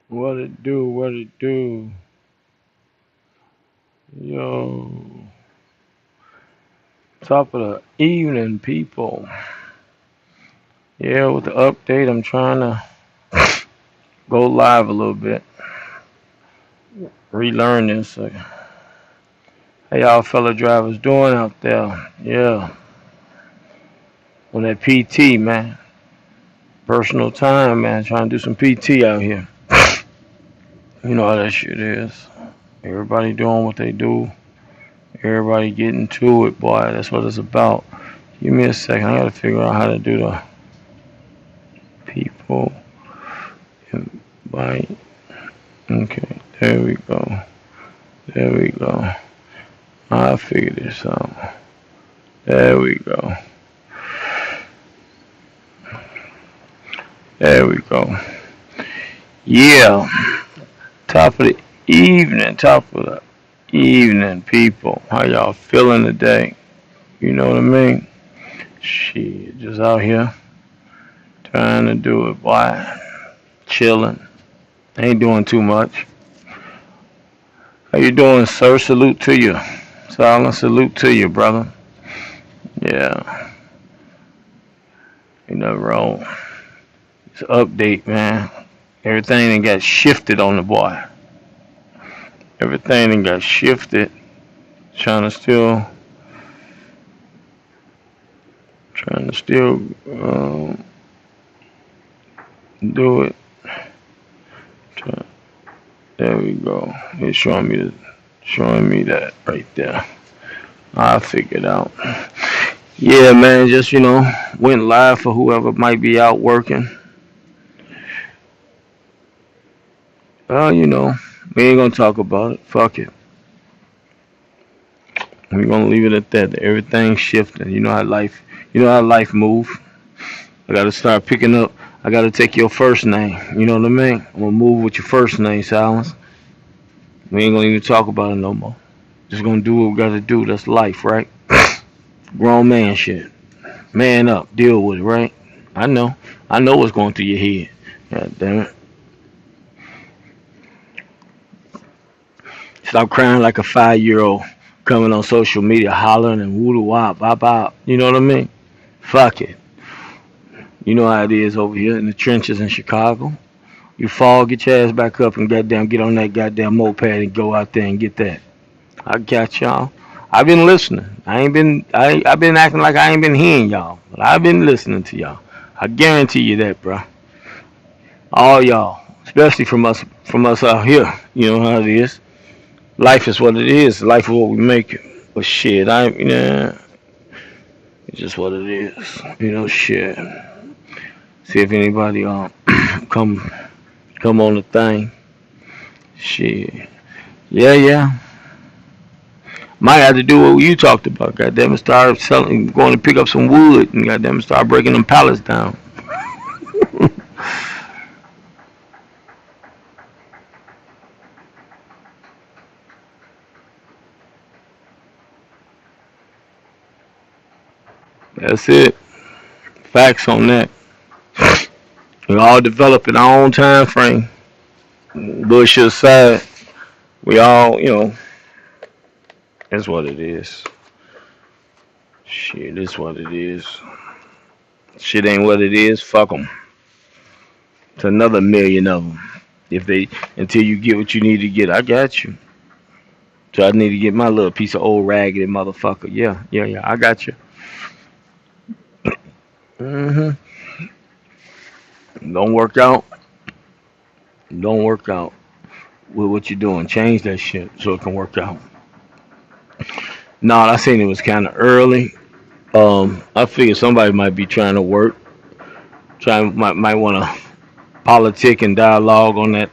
What it do? What it do? Yo, top of the evening, people. Yeah, with the update, I'm trying to go live a little bit, relearn this. How y'all fellow drivers doing out there? Yeah, on that PT, man. Personal time, man. Trying to do some PT out here. You know how that shit is. Everybody doing what they do. Everybody getting to it, boy. That's what it's about. Give me a second. I gotta figure out how to do the people invite. Okay, there we go. There we go. I'll figure this out. There we go. There we go. Yeah. Top of the evening. Top of the evening, people. How y'all feeling today? You know what I mean? Shit, just out here trying to do it, boy. Chilling. Ain't doing too much. How you doing, sir? Salute to you. Silent salute to you, brother. Yeah. Ain't nothing wrong. It's an update, man. Everything that got shifted on the boy. Everything that got shifted. Trying to still, trying to still do it. Try- There we go. It's showing me that right there. I figured out. Yeah, man. Just went live for whoever might be out working. Well, we ain't gonna talk about it. Fuck it. We're gonna leave it at that. Everything's shifting. You know how life move. I gotta start picking up. I gotta take your first name. You know what I mean? I'm gonna move with your first name, Silence. We ain't gonna even talk about it no more. Just gonna do what we gotta do. That's life, right? Grown man shit. Man up. Deal with it, right? I know. I know what's going through your head. God damn it. Stop crying like a 5-year old coming on social media hollering and woo wop, bop, bop. You know what I mean? Fuck it. You know how it is over here in the trenches in Chicago. You fall, get your ass back up and goddamn get on that goddamn moped and go out there and get that. I got y'all. I've been listening. I've been acting like I ain't been hearing y'all. But I've been listening to y'all. I guarantee you that, bro. All y'all. Especially from us out here. You know how it is. Life is what it is. Life is what we make it. But shit, it's just what it is. Shit. See if anybody come come on the thing. Shit. Yeah, yeah. Might have to do what you talked about. Goddamn it, start selling, going to pick up some wood, and goddamn it, start breaking them pallets down. That's it. Facts on that. We all develop in our own time frame. Bullshit aside, we all, that's what it is. Shit, that's what it is. Shit ain't what it is. Fuck them. It's another million of them. If they until you get what you need to get, I got you. So I need to get my little piece of old raggedy motherfucker. Yeah, yeah, yeah. I got you. Mhm. Don't work out. Don't work out with what you're doing. Change that shit so it can work out. No, I seen it was kind of early. I figured somebody might be trying to work. Might want to politic and dialogue on that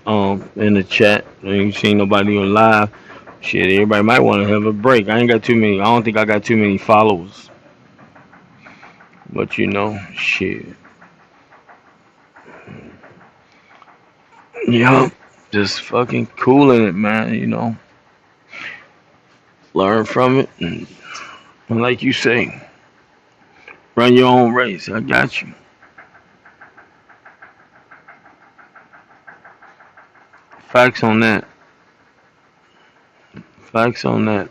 in the chat. I ain't seen nobody on live. Shit, everybody might want to have a break. I ain't got too many. I don't think I got too many followers. But shit. Yeah, just fucking cooling it, man. Learn from it, and like you say, run your own race. I got you. Facts on that. Facts on that.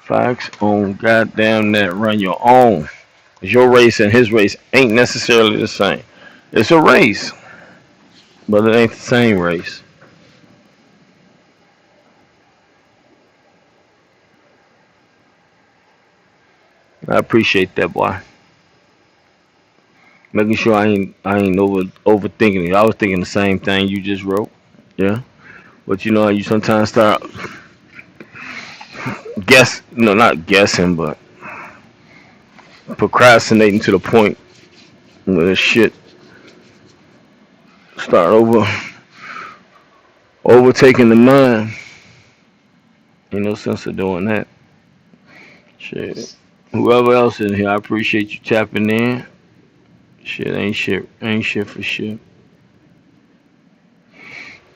Facts on goddamn that. Run your own. 'Cause your race and his race ain't necessarily the same. It's a race, but it ain't the same race. I appreciate that, boy. Making sure I ain't overthinking it. I was thinking the same thing you just wrote. Yeah. But you know how you sometimes start no, not guessing, but procrastinating to the point where the shit start overtaking the mind. Ain't no sense of doing that. Shit. Whoever else in here, I appreciate you tapping in. Shit ain't shit for shit.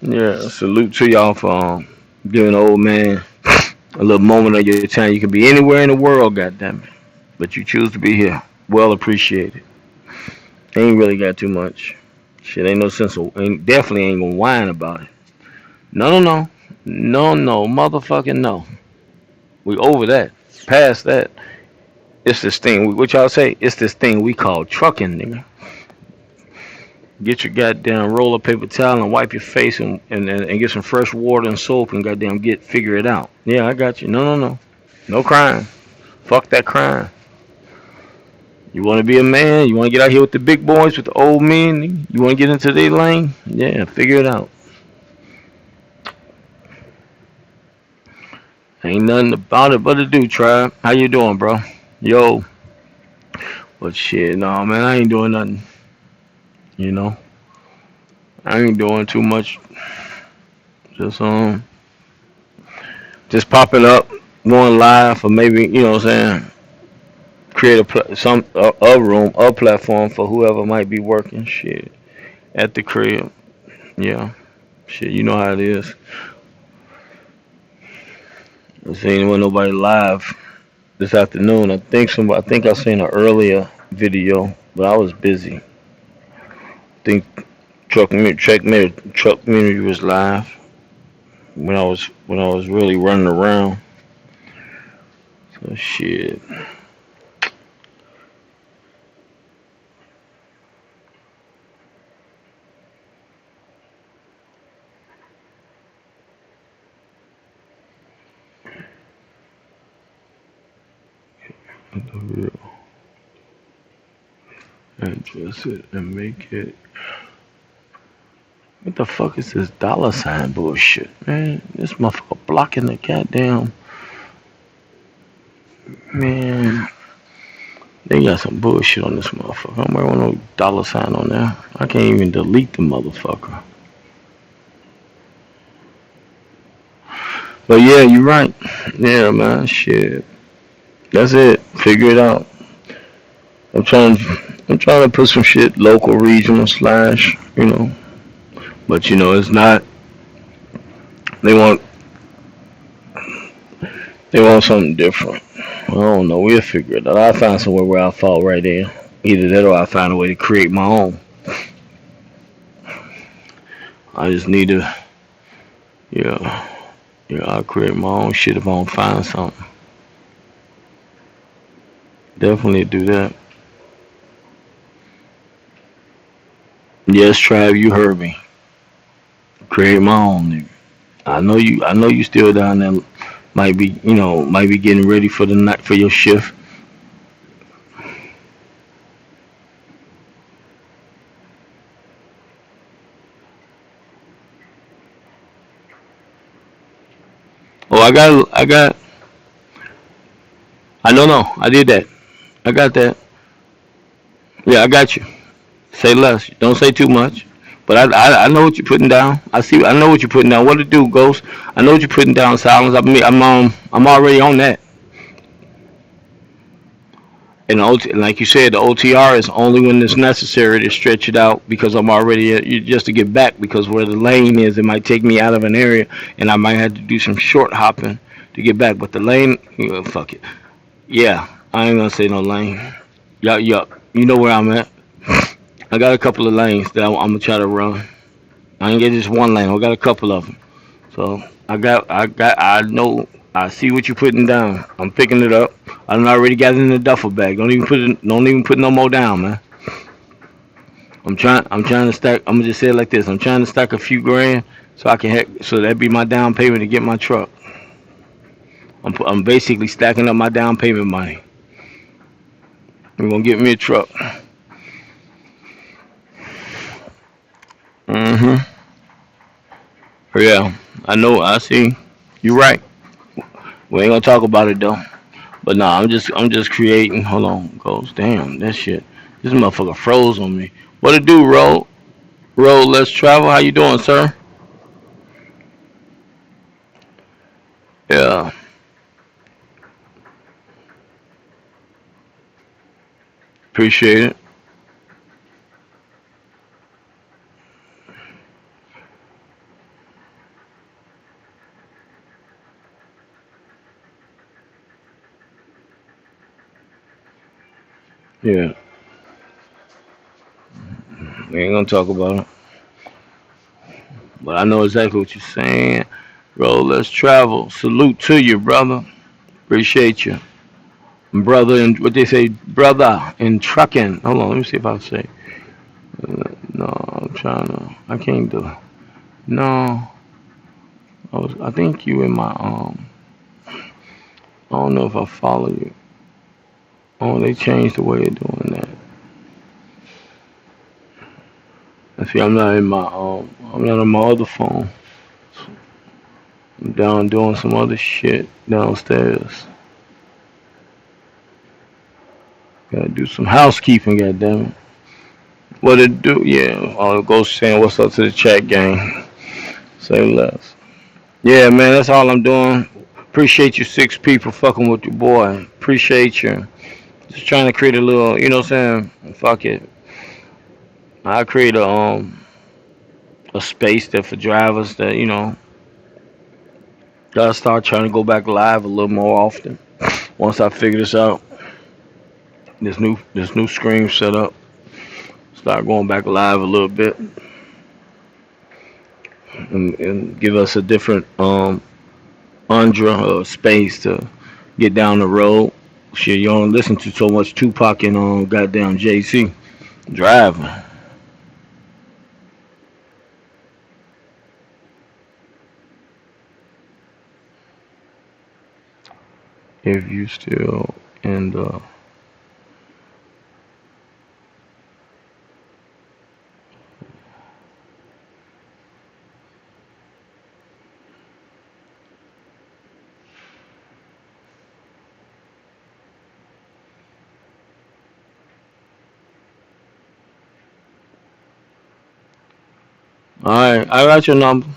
Yeah, salute to y'all for giving the old man a little moment of your time. You can be anywhere in the world, goddamn it, but you choose to be here. Well appreciated. Ain't really got too much. Shit, ain't no sense of, ain't definitely ain't gonna whine about it. No, no, no, no, no, motherfucking no. We over that, past that. It's this thing. What y'all say? It's this thing we call trucking, nigga. Get your goddamn roll of paper towel and wipe your face and get some fresh water and soap and goddamn figure it out. Yeah, I got you. No, no, no, no crying. Fuck that crying. You want to be a man? You want to get out here with the big boys, with the old men? You want to get into their lane? Yeah, figure it out. Ain't nothing about it but to do, tribe. How you doing, bro? Yo. But shit, no, man, I ain't doing nothing. You know, I ain't doing too much. Just just popping up, going live, or maybe what I'm saying, create a room, a platform for whoever might be working shit at the crib. Yeah, shit, you know how it is. I seen when nobody live this afternoon. I think I seen an earlier video, but I was busy. I think truck community was live when I was really running around. So shit. Address it and make it. What the fuck is this dollar sign bullshit, man? This motherfucker blocking the goddamn. Man, they got some bullshit on this motherfucker. I don't want no dollar sign on there. I can't even delete the motherfucker. But yeah, you're right. Yeah, man, shit. That's it. Figure it out. I'm trying. I'm trying to put some shit local, regional slash. But it's not. They want. They want something different. I don't know. We'll figure it out. I'll find somewhere where I fall right in. Either that or I find a way to create my own. I just need to. Yeah. Yeah, I'll create my own shit if I don't find something. Definitely do that. Yes, Trav, you heard me. Create my own, nigga. I know you still down there. Might be getting ready for the night for your shift. Oh, I don't know. I did that. I got that. Yeah, I got you. Say less. Don't say too much. But I know what you're putting down. I know what you're putting down. What to do, Ghost? I know what you're putting down, Silence. I'm already on that. And like you said, the OTR is only when it's necessary to stretch it out because I'm already just to get back because where the lane is, it might take me out of an area and I might have to do some short hopping to get back. But the lane, fuck it. Yeah, I ain't gonna say no lane. Yup, yup. You know where I'm at. I got a couple of lanes that I'm gonna try to run. I ain't get just one lane. I got a couple of them. So I know. I see what you're putting down. I'm picking it up. I done already got it in the duffel bag. Don't even put no more down, man. I'm trying to stack. I'm gonna just say it like this. I'm trying to stack a few grand so I can so that be my down payment to get my truck. I'm basically stacking up my down payment money. I'm gonna get me a truck. Mm-hmm. Yeah, I know. I see. You're right. We ain't gonna talk about it though. But nah, I'm just creating. Hold on, goes. Damn, that shit. This motherfucker froze on me. What it do, roll? Roll. Let's travel. How you doing, sir? Yeah. Appreciate it. Yeah. We ain't gonna talk about it. But I know exactly what you're saying. Roll. Let's travel. Salute to you, brother. Appreciate you, brother. And what they say, brother in trucking. Hold on. Let me see if I say. No, I'm trying to. I can't do. It. No. I think you in my I don't know if I follow you. Oh, they changed the way of doing that. I see. I'm not on my other phone. I'm down doing some other shit downstairs. Gotta do some housekeeping. Goddamn it. What it do? Yeah. I'll go saying what's up to the chat gang. Say less. Yeah, man. That's all I'm doing. Appreciate you 6 people fucking with your boy. Appreciate you. Just trying to create a little. You know what I'm saying? Fuck it. I create a space that for drivers that gotta start trying to go back live a little more often. Once I figure this out, this new screen setup, start going back live a little bit and give us a different Andra space to get down the road. Shit, you don't listen to so much Tupac and goddamn JC driving. If you still in the all right, I got your number.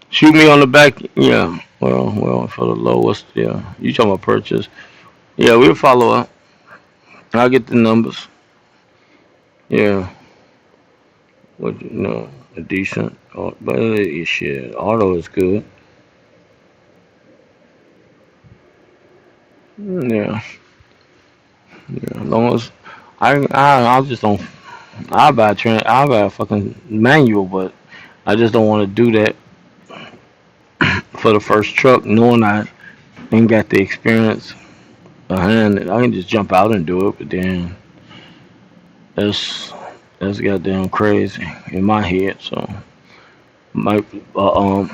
Shoot me on the back. Yeah. Well, for the lowest, yeah. You talking about purchase? Yeah, we'll follow up. I'll get the numbers. Yeah. What you know, a decent. But shit, auto is good. Yeah. Yeah. As long as I just don't. I buy a fucking manual, but I just don't want to do that for the first truck, knowing I ain't got the experience behind it. I can just jump out and do it, but then that's that's goddamn crazy in my head. So my oh,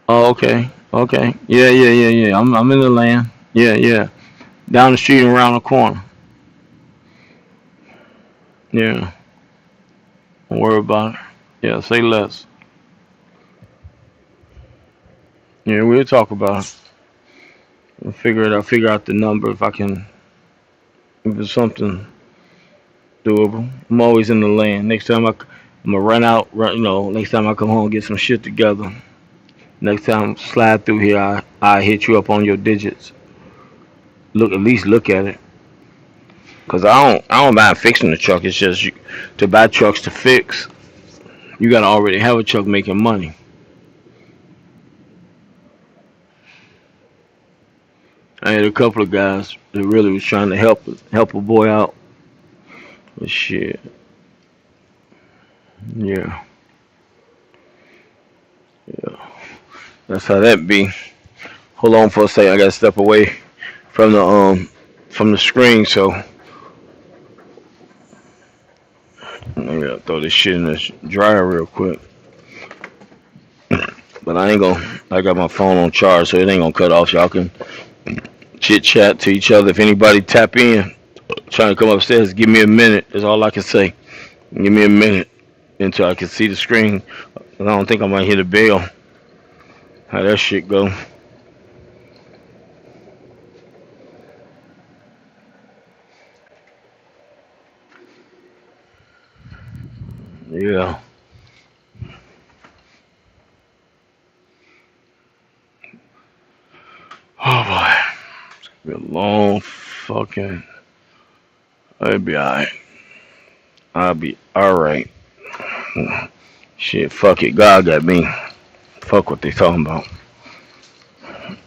okay, okay, yeah. I'm in the land. Yeah, yeah. Down the street and around the corner. Yeah. Don't worry about it. Yeah, say less. Yeah, we'll talk about it. We'll figure it out. Figure out the number if I can. If it's something doable. I'm always in the land. I'm gonna run out. Next time I come home, get some shit together. Next time slide through here, I hit you up on your digits. Look, at least look at it. Cause I don't mind fixing the truck. It's just to buy trucks to fix. You gotta already have a truck making money. I had a couple of guys that really was trying to help a boy out. But shit, yeah, yeah. That's how that be. Hold on for a second. I gotta step away from the screen. So I gotta throw this shit in the dryer real quick. But I ain't gonna. I got my phone on charge, so it ain't gonna cut off. Y'all can chit chat to each other. If anybody tap in, trying to come upstairs, give me a minute. That's all I can say. Give me a minute until I can see the screen. I don't think I might hit a bell. How that shit go? Yeah. Oh boy. It's gonna be a long fucking. I'll be alright. I'll be alright. Shit, fuck it. God got me. Fuck what they talking about.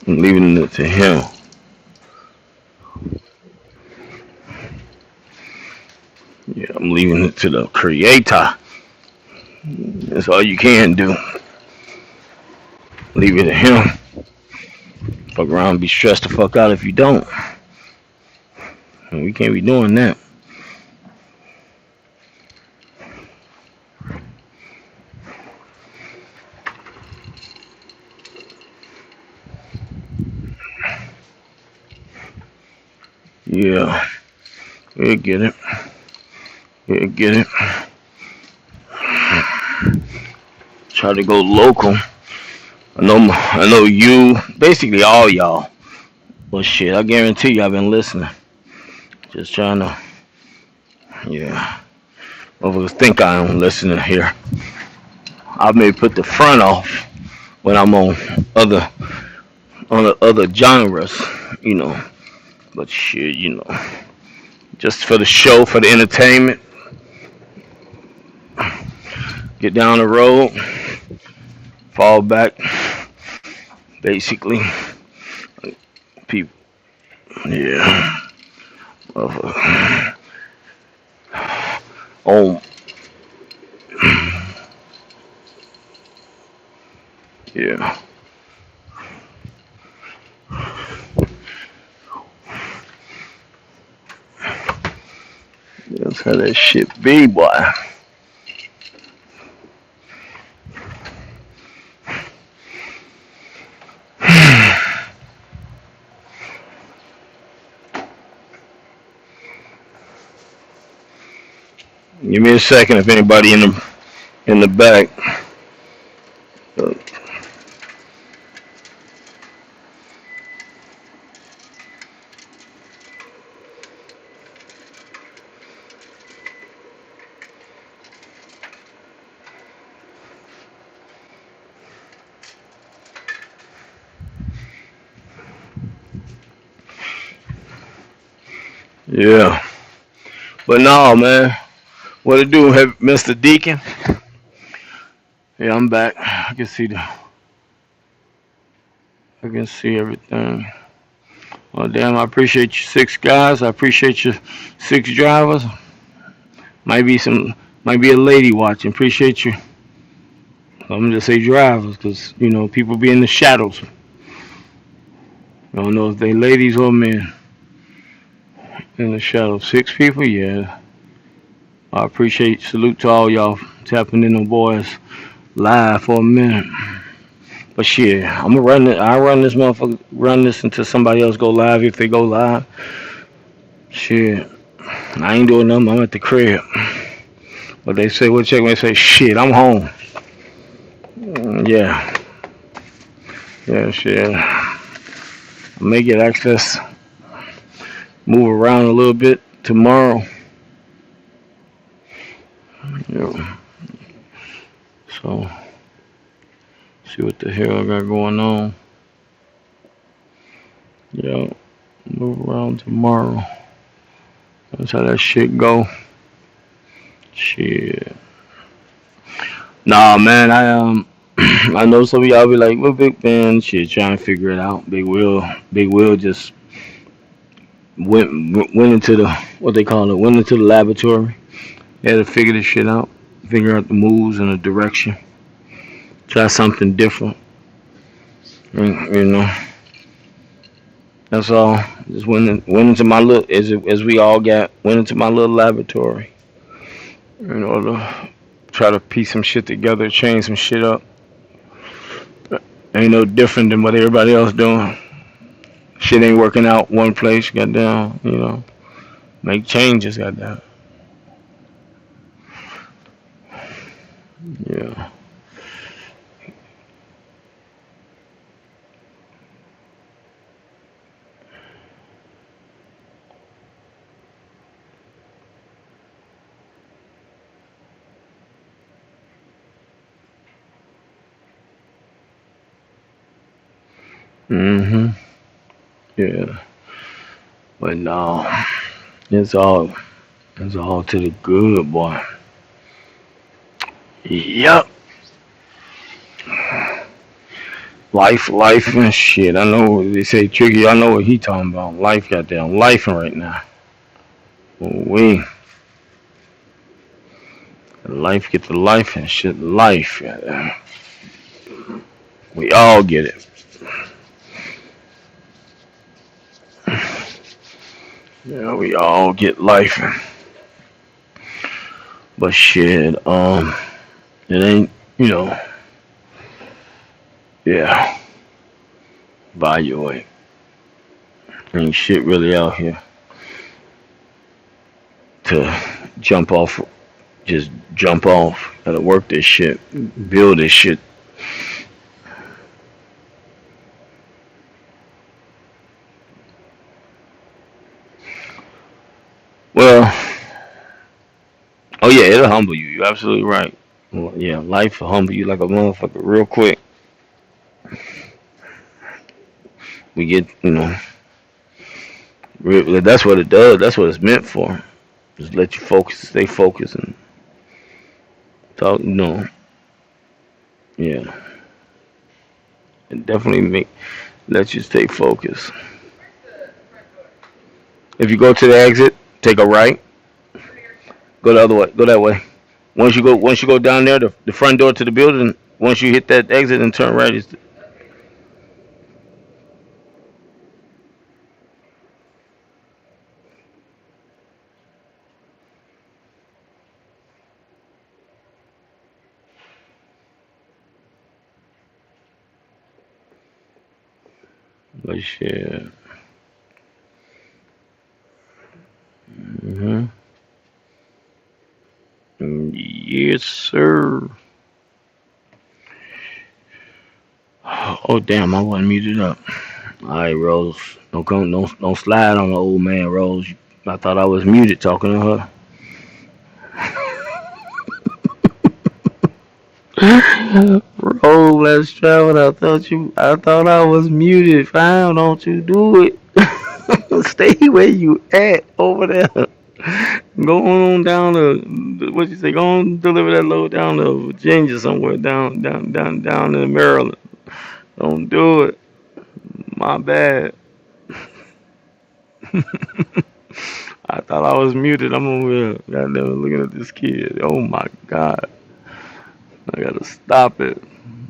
I'm leaving it to him. Yeah, I'm leaving it to the creator. That's all you can do. Leave it to him. Fuck around and be stressed the fuck out if you don't. And we can't be doing that. Yeah, we'll get it. We'll get it. Try to go local. I know you, basically all y'all. But shit, I guarantee you I've been listening. Just trying to, yeah. Motherfuckers think I am listening here. I may put the front off when I'm other on the other genres, you know. But shit, just for the show, for the entertainment. Get down the road, fall back, basically. People, yeah. Oh, yeah. That's how that shit be, boy. Give me a second if anybody in the back. Yeah. But no, man. What it do, Mr. Deacon? Yeah, I'm back. I can see everything. Well, damn, I appreciate you 6 guys. I appreciate you 6 drivers. Might be might be a lady watching. Appreciate you. I'm gonna just say drivers, cause people be in the shadows. I don't know if they ladies or men in the shadows. 6 people, yeah. I appreciate. Salute to all y'all tapping in the boys live for a minute. But shit, I'm gonna run it. I run this motherfucker. Run this until somebody else go live. If they go live, shit, I ain't doing nothing. I'm at the crib. But they say, "What check?" They say, "Shit, I'm home." Yeah, yeah, shit. I may get access, move around a little bit tomorrow. Yeah. So, see what the hell I got going on. Yeah, move around tomorrow. That's how that shit go. Shit. Nah, man. I know some of y'all be like, "Well, Big Ben, shit, trying to figure it out." Big Will just Went into the what they call it. Went into the laboratory. Had to figure this shit out. Figure out the moves and the direction. Try something different. And, that's all. Just went into my little as we all got went into my little laboratory in order to try to piece some shit together, change some shit up. Ain't no different than what everybody else doing. Shit ain't working out one place, goddamn, make changes, goddamn. Yeah. Mhm. Yeah. But no, it's all it's all to the good, boy. Yup. Life and shit. I know they say tricky. I know what he talking about. Life, goddamn, life right now. We life get the life and shit. Life, goddamn. We all get it. Yeah, we all get life. But shit, it ain't, you know, yeah, evaluate. Ain't shit really out here to jump off, just jump off. Gotta work this shit, build this shit. Well, oh yeah, it'll humble you. You're absolutely right. Well, yeah, life will humble you like a motherfucker real quick. We get, that's what it does. That's what it's meant for. Just let you focus, stay focused, and talk. Yeah, and definitely let you stay focused. If you go to the exit, take a right. Go the other way. Go that way. Once you go down there, the front door to the building. Once you hit that exit and turn right, it's but shit. Hmm. Yes, sir. Oh damn, I wasn't muted up. All right, Rose. Don't slide on the old man, Rose. I thought I was muted talking to her. Rose, let's travel. I thought I was muted. Fine, don't you do it. Stay where you at over there. Go on down to what you say. Go on deliver that load down to Virginia somewhere down in Maryland. Don't do it. My bad. I thought I was muted. I'm over here, goddamn, looking at this kid. Oh my god, I gotta stop it.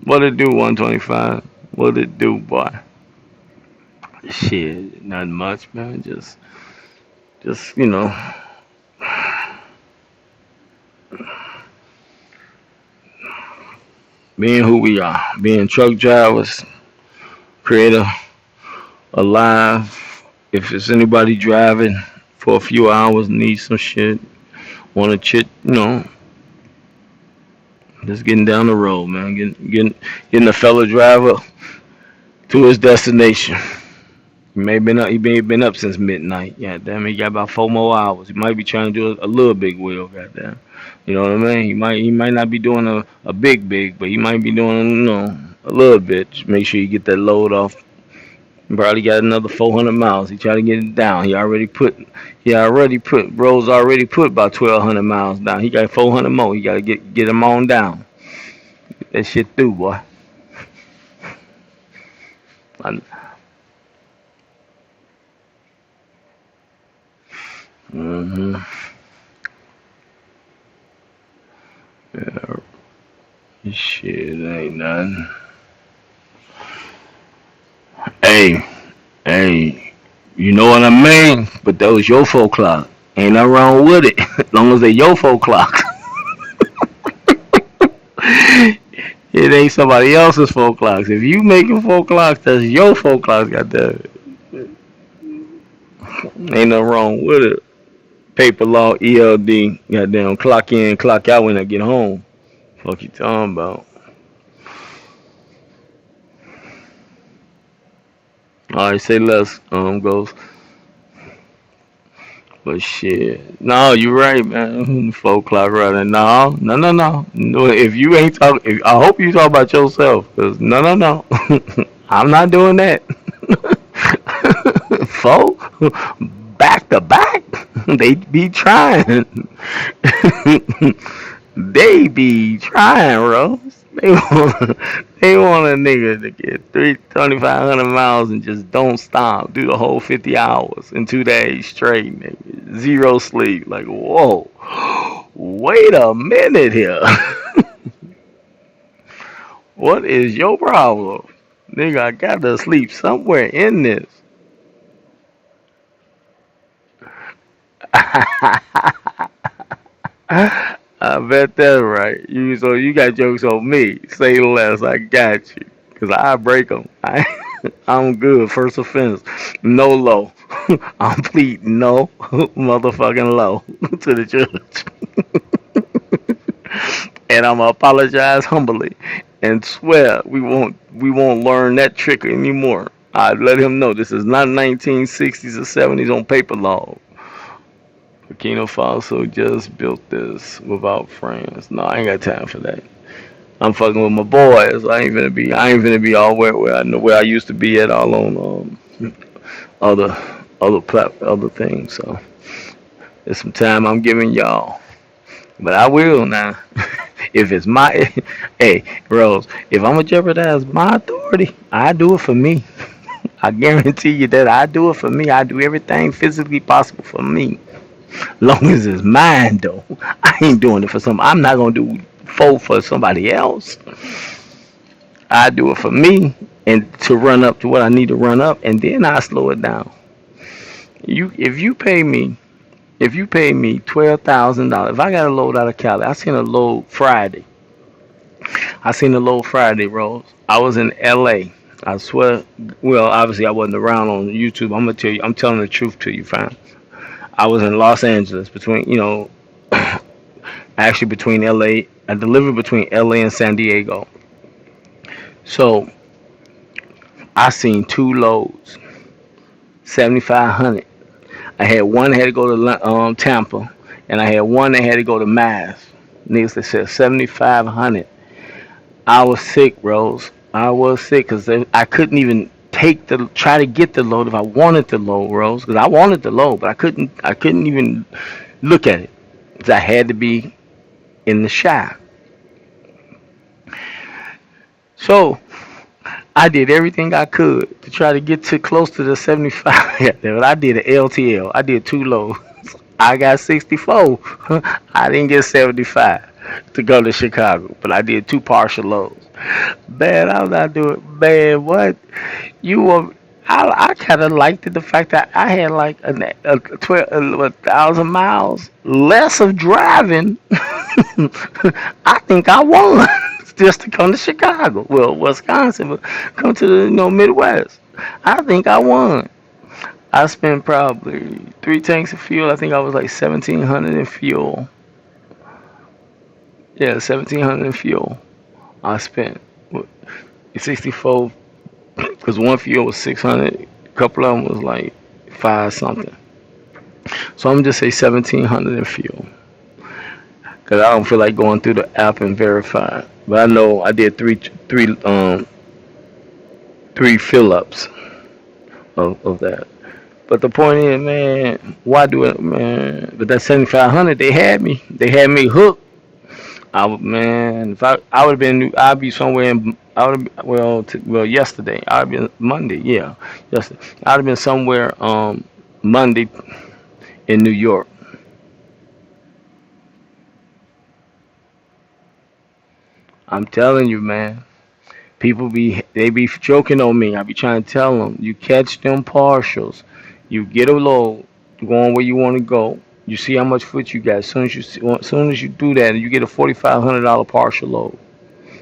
What it do, 125? What it do, boy? Shit, nothing much, man. Just being who we are, being truck drivers, create a live. If it's anybody driving for a few hours, need some shit, want to chit, just getting down the road, man. Getting the fellow driver to his destination. He may have been up since midnight. Yeah, damn, he got about 4 more hours. He might be trying to do a little big wheel, goddamn. You know what I mean? He might not be doing a big, but he might be doing a little bit. Just make sure you get that load off. He probably got another 400 miles. He trying to get it down. Bro's already put about 1,200 miles down. He got 400 more. He got to get him on down. Get that shit through, boy. I, Mm-hmm. Yeah, shit ain't nothing. Hey, hey, you know what I mean? But that was your 4 o'clock. Ain't nothing wrong with it. As long as they your 4 o'clock. It ain't somebody else's 4 o'clocks. If you making 4 o'clocks, that's your 4 o'clocks, goddamn. Ain't nothing wrong with it. Paper law, ELD, goddamn, clock in, clock out when I get home. Fuck you talking about? Alright, say less, goes. But shit, no, you right, man. 4 o'clock running. No, no, no, no. No, if you ain't talk, if, I hope you talk about yourself. Cause no, no, no. I'm not doing that. Four, back to back. They be trying. They be trying, bro. They want a nigga to get 3,500 miles and just don't stop. Do the whole 50 hours in 2 days straight, nigga. Zero sleep. Like, whoa. Wait a minute here. What is your problem? Nigga, I gotta sleep somewhere in this. I bet that's right. You got jokes on me. Say less. I got you. Cause I break them. I'm good. First offense. No low. I'm pleading no motherfucking low to the judge. And I'm gonna apologize humbly and swear we won't learn that trick anymore. I let him know this is not 1960s or 70s on paper law. Burkina Faso just built this without friends. No, I ain't got time for that. I'm fucking with my boys. I ain't gonna be all where I know where I used to be at all on other other things. So it's some time I'm giving y'all. But I will now. If it's my hey, Rose, if I'm gonna jeopardize my authority, I do it for me. I guarantee you that I do it for me. I do everything physically possible for me. Long as it's mine though. I ain't doing it for some. I'm not gonna do for somebody else. I do it for me and to run up to what I need to run up, and then I slow it down. If you pay me, if you pay me $12,000, if I got a load out of Cali, I seen a load Friday. I seen a load Friday, Rose. I was in L.A. I swear. Well, obviously I wasn't around on YouTube. I'm gonna tell you. I'm telling the truth to you, fam. I was in Los Angeles between, actually between LA. I delivered between LA and San Diego. So I seen two loads, 7,500. I had one that had to go to Tampa, and I had one that had to go to Mass. Niggas that said 7,500. I was sick, Rose. I was sick because I couldn't even try to get the load if I wanted the load, Rose. Because I wanted the load, but I couldn't. I couldn't even look at it. 'Cause I had to be in the shop. So I did everything I could to try to get to close to the 75. But I did an LTL. I did two loads. I got 64. I didn't get 75 to go to Chicago, but I did two partial loads. Man, I was not doing. Man, what you were? I kind of liked it, the fact that I had like a 1,000 miles less of driving. I think I won just to come to Chicago. Well, Wisconsin, but come to the Midwest. I think I won. I spent probably 3 tanks of fuel. I think I was like 1,700 in fuel. Yeah, 1,700 in fuel. I spent 64 because one fuel was 600. A couple of them was like five something. So I'm just say 1,700 in fuel because I don't feel like going through the app and verify. But I know I did three fill ups of that. But the point is, man, why do it, man? But that 7,500, they had me. They had me hooked. Man, if I would have been, I'd be somewhere in, I would have, yesterday, I'd been Monday, yeah, yesterday. I'd have been somewhere, Monday in New York. I'm telling you, man. They be joking on me. I be trying to tell them, you catch them partials, you get a load, going where you want to go. You see how much foot you got. As soon as you do that, you get a $4,500 partial load.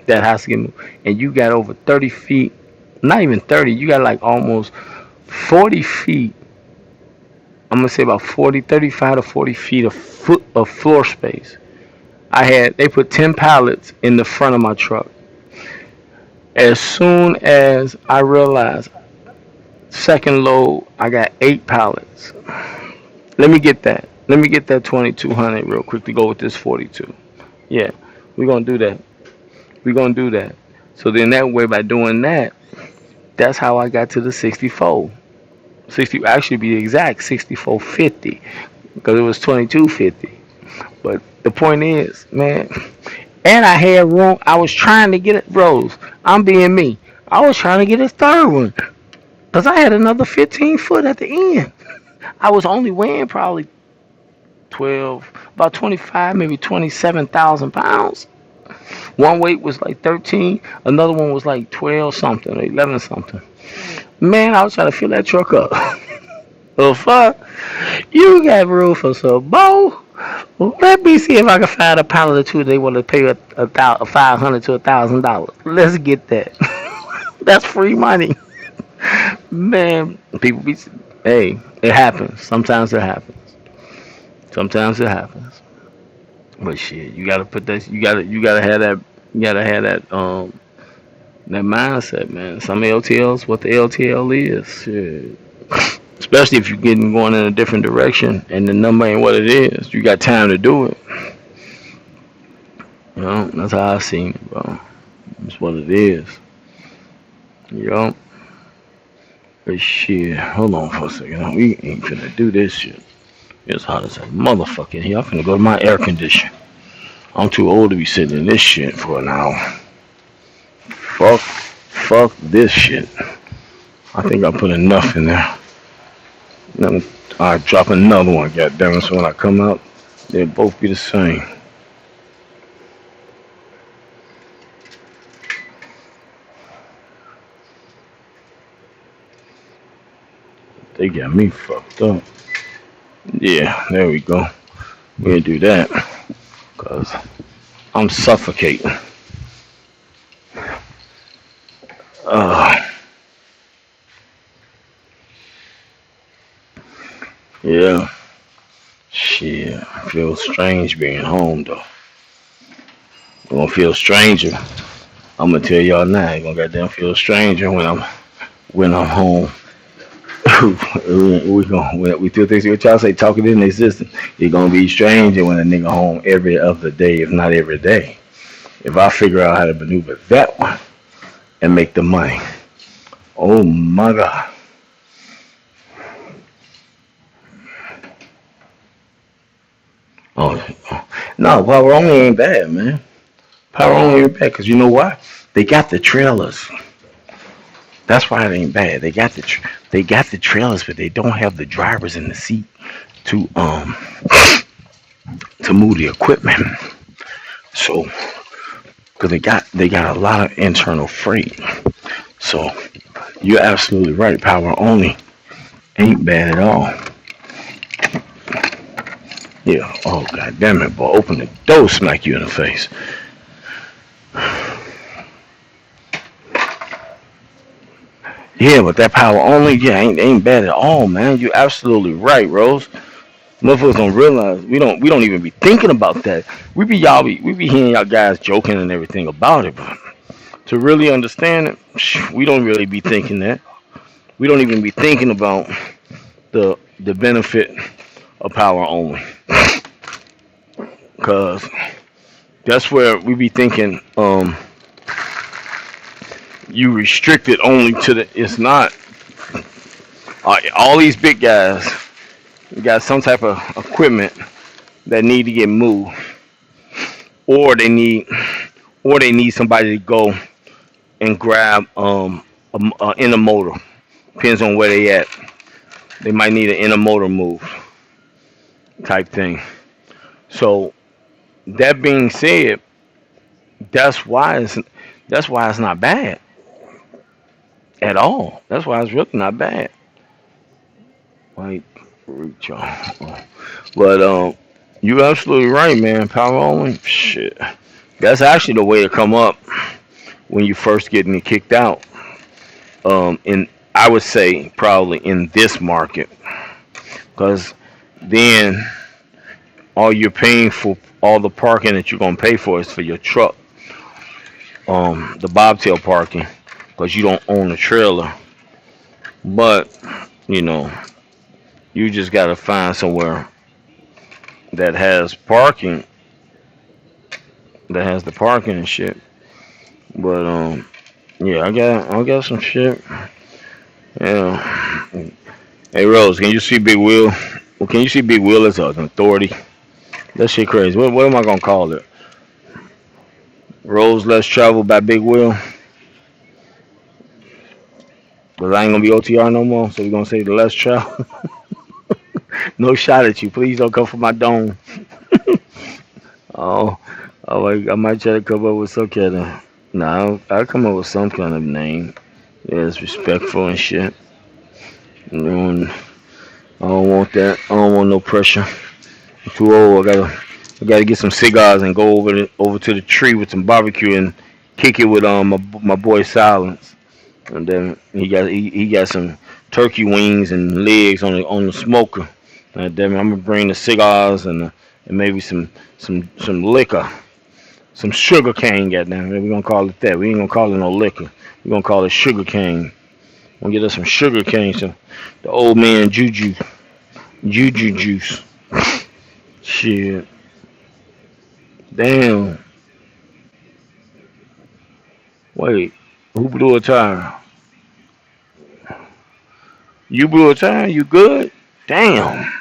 That has to get moved, and you got over 30 feet. Not even 30. You got like almost 40 feet. I'm gonna say about 40, 35 to 40 feet of floor space. They put 10 pallets in the front of my truck. As soon as I realized second load, I got 8 pallets. Let me get that 2200 real quick to go with this 42. Yeah, we're gonna do that. We're gonna do that. So then that way, by doing that, that's how I got to the 64. 60, actually be exact, 6450, because it was 2250. But the point is, man, and I had room. I was trying to get it, bros. I'm being me. I was trying to get a third one because I had another 15 foot at the end. I was only weighing probably 12, about 25, maybe 27,000 pounds. One weight was like 13, another one was like 12 something, or 11 something. Man, I was trying to fill that truck up. Oh fuck, you got room for some more? Well, let me see if I can find a pallet or two they want to pay a 500 to $1,000. Let's get that. That's free money, man. People be, hey, it happens. Sometimes it happens. Sometimes it happens. But shit, you gotta put that. You gotta have that. You gotta have that mindset, man. Some LTLs, what the LTL is, shit. Especially if you're getting going in a different direction and the number ain't what it is. You got time to do it. You know, that's how I seen it, bro. That's what it is. You know? But shit, hold on for a second. We ain't finna do this shit. It's hot as a motherfucker in here. I'm finna go to my air conditioner. I'm too old to be sitting in this shit for an hour. Fuck this shit. I think I put enough in there. I drop another one, goddamn it. So when I come out, they'll both be the same. They got me fucked up. Yeah, there we go. We'll do that. Cause I'm suffocating. Uh, yeah. Shit. I feel strange being home though. I'm gonna feel stranger. I'm gonna tell y'all now. I'm gonna goddamn feel stranger when I'm home. We feel things what y'all say, talking in existence. It's gonna be stranger when a nigga home every other day, if not every day. If I figure out how to maneuver that one and make the money. Oh my god. Oh no, power only ain't bad, man. Power only ain't bad because you know why? They got the trailers. That's why it ain't bad. They got the trailers, but they don't have the drivers in the seat to to move the equipment. So, because they got a lot of internal freight. So, you're absolutely right. Power only ain't bad at all. Yeah. Oh god damn it, boy! Open the door, smack you in the face. Yeah, but that power only, yeah, ain't bad at all, man. You're absolutely right, Rose. Motherfuckers don't realize we don't even be thinking about that. We be hearing y'all guys joking and everything about it, but to really understand it, we don't really be thinking that. We don't even be thinking about the benefit of power only, cause that's where we be thinking you restrict it only to the. It's not all these big guys got some type of equipment that need to get moved, or they need somebody to go and grab a inner motor. Depends on where they at. They might need an inner motor moved. type thing. So that being said, that's why it's that's why it's not bad at all. That's why it's really not bad. Like reach on. But you're absolutely right, man. Power only, shit. That's actually the way to come up when you first getting kicked out. In I would say probably in this market, because then all you're paying for, all the parking that you're gonna pay for is for your truck, the bobtail parking, because you don't own a trailer. But you know, you just gotta find somewhere that has parking, that has the parking and shit. But yeah, I got some shit. Yeah. Hey Rose, can you see Big Will? Well, can you see Big Will as an authority? That shit crazy. What am I gonna call it? Rose Less Travel by Big Will. Cause I ain't gonna be OTR no more, so we're gonna say the less travel. No shot at you. Please don't come for my dome. Oh, I might try to come up with some kind of. Nah, I'll come up with some kind of name. Yeah, it's respectful and shit. And I don't want that. I don't want no pressure. I'm too old. I gotta get some cigars and go over to the tree with some barbecue and kick it with my boy Silence. And then he got some turkey wings and legs on the smoker. And then I'm gonna bring the cigars and maybe some liquor, some sugar cane. Goddamn, we gonna call it that. We ain't gonna call it no liquor. We gonna call it sugar cane. We'll get us some sugar cane, some the old man juju juice. Shit, damn. Wait, who blew a tire? You blew a tire? You good? Damn.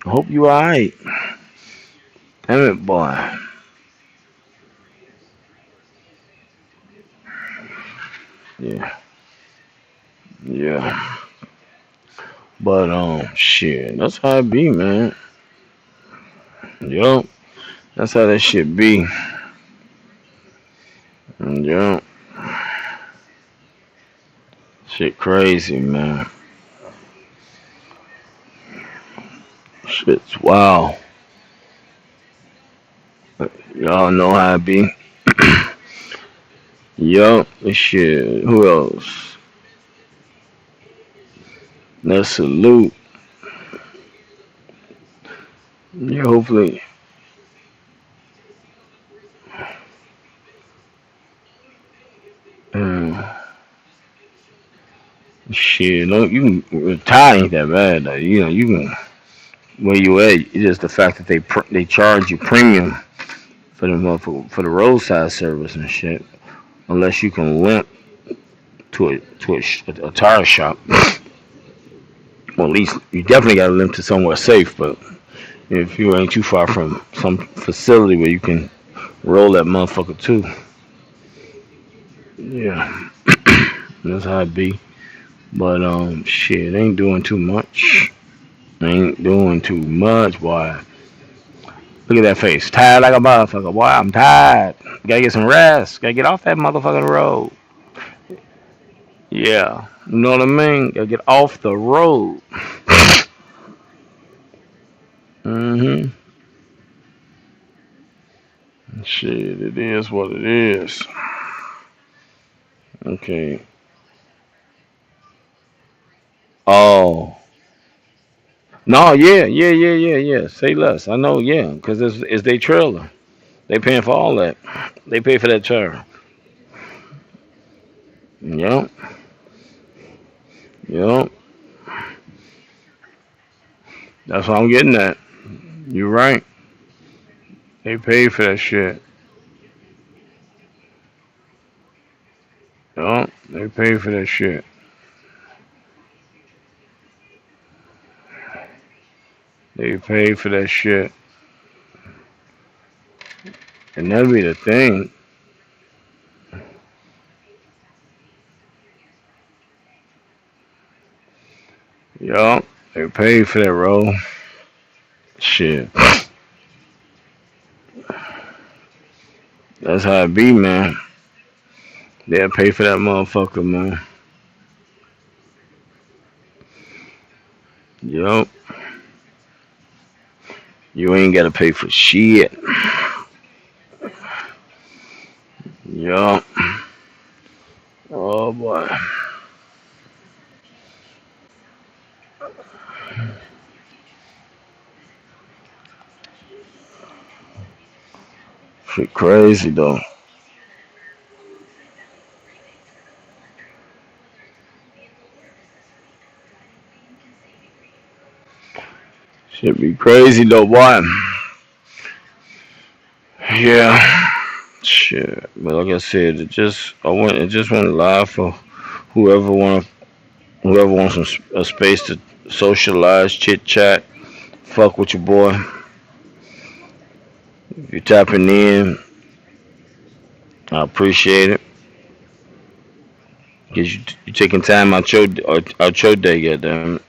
I hope you alright. Damn it, boy. Yeah, yeah. But shit, that's how it be, man. Yup, that's how that shit be. Yup, shit crazy, man. Shit's wow. Y'all know how it be. Yup, this shit. Who else? Let's salute. Yeah, hopefully. Uh, shit, no, you can retire ain't that bad though. You know, you can where you at. It's just the fact that they charge you premium for for the roadside service and shit. Unless you can limp to a tire shop. Well, at least you definitely got to limp to somewhere safe. But if you ain't too far from some facility where you can roll that motherfucker too, yeah, that's how it be. But shit, ain't doing too much. Ain't doing too much, boy. Look at that face, tired like a motherfucker. Boy, I'm tired. Gotta get some rest. Gotta get off that motherfucking road. Yeah, you know what I mean. Gotta get off the road. Mm-hmm. Shit, it is what it is. Okay. Oh. No, yeah. Say less. I know, yeah, because it's their trailer. They paying for all that. They pay for that trailer. Yep, yep. That's what I'm getting at. You're right. They pay for that shit. Yep, they pay for that shit. They pay for that shit. And that'll be the thing. Yep. They paid for that role. Shit. That's how it be, man. They'll pay for that motherfucker, man. Yup. You ain't gotta pay for shit. Yup. Oh boy. Shit crazy though. Shit be crazy though, boy. Yeah. Shit. But like I said, it just went live for whoever want whoever wants a space to socialize, chit chat, fuck with your boy. If you're tapping in, I appreciate it. Cause you taking time out your day, goddamn,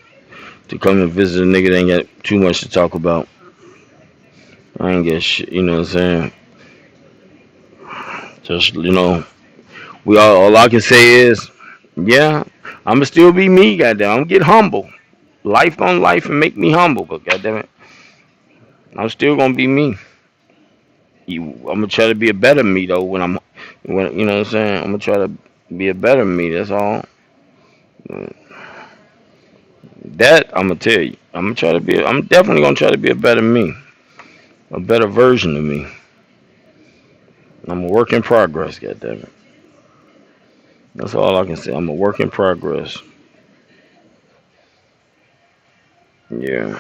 to come and visit a nigga that ain't got too much to talk about. I ain't get shit, you know what I'm saying? Just we all I can say is, yeah, I'ma still be me, goddamn. I'm gonna get humble. Life on life and make me humble, but goddamn it, I'm still gonna be me. I'm gonna try to be a better me though when you know what I'm saying. I'm gonna try to be a better me. That's all. That I'm gonna tell you. I'm gonna try to be. I'm definitely gonna try to be a better me, a better version of me. I'm a work in progress. Goddamn it. That's all I can say. I'm a work in progress. Yeah,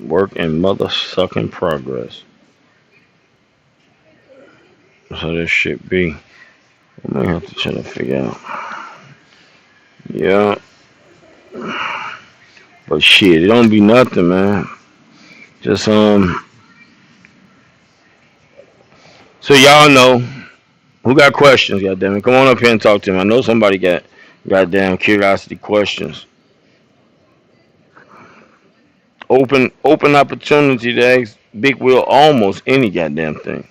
work in mother sucking progress. That's how this shit be. I might have to try to figure out. Yeah, but shit, it don't be nothing, man. Just So y'all know who got questions? Goddamn it, come on up here and talk to me. I know somebody got goddamn curiosity questions. Open opportunity to ask Big Will almost any goddamn thing.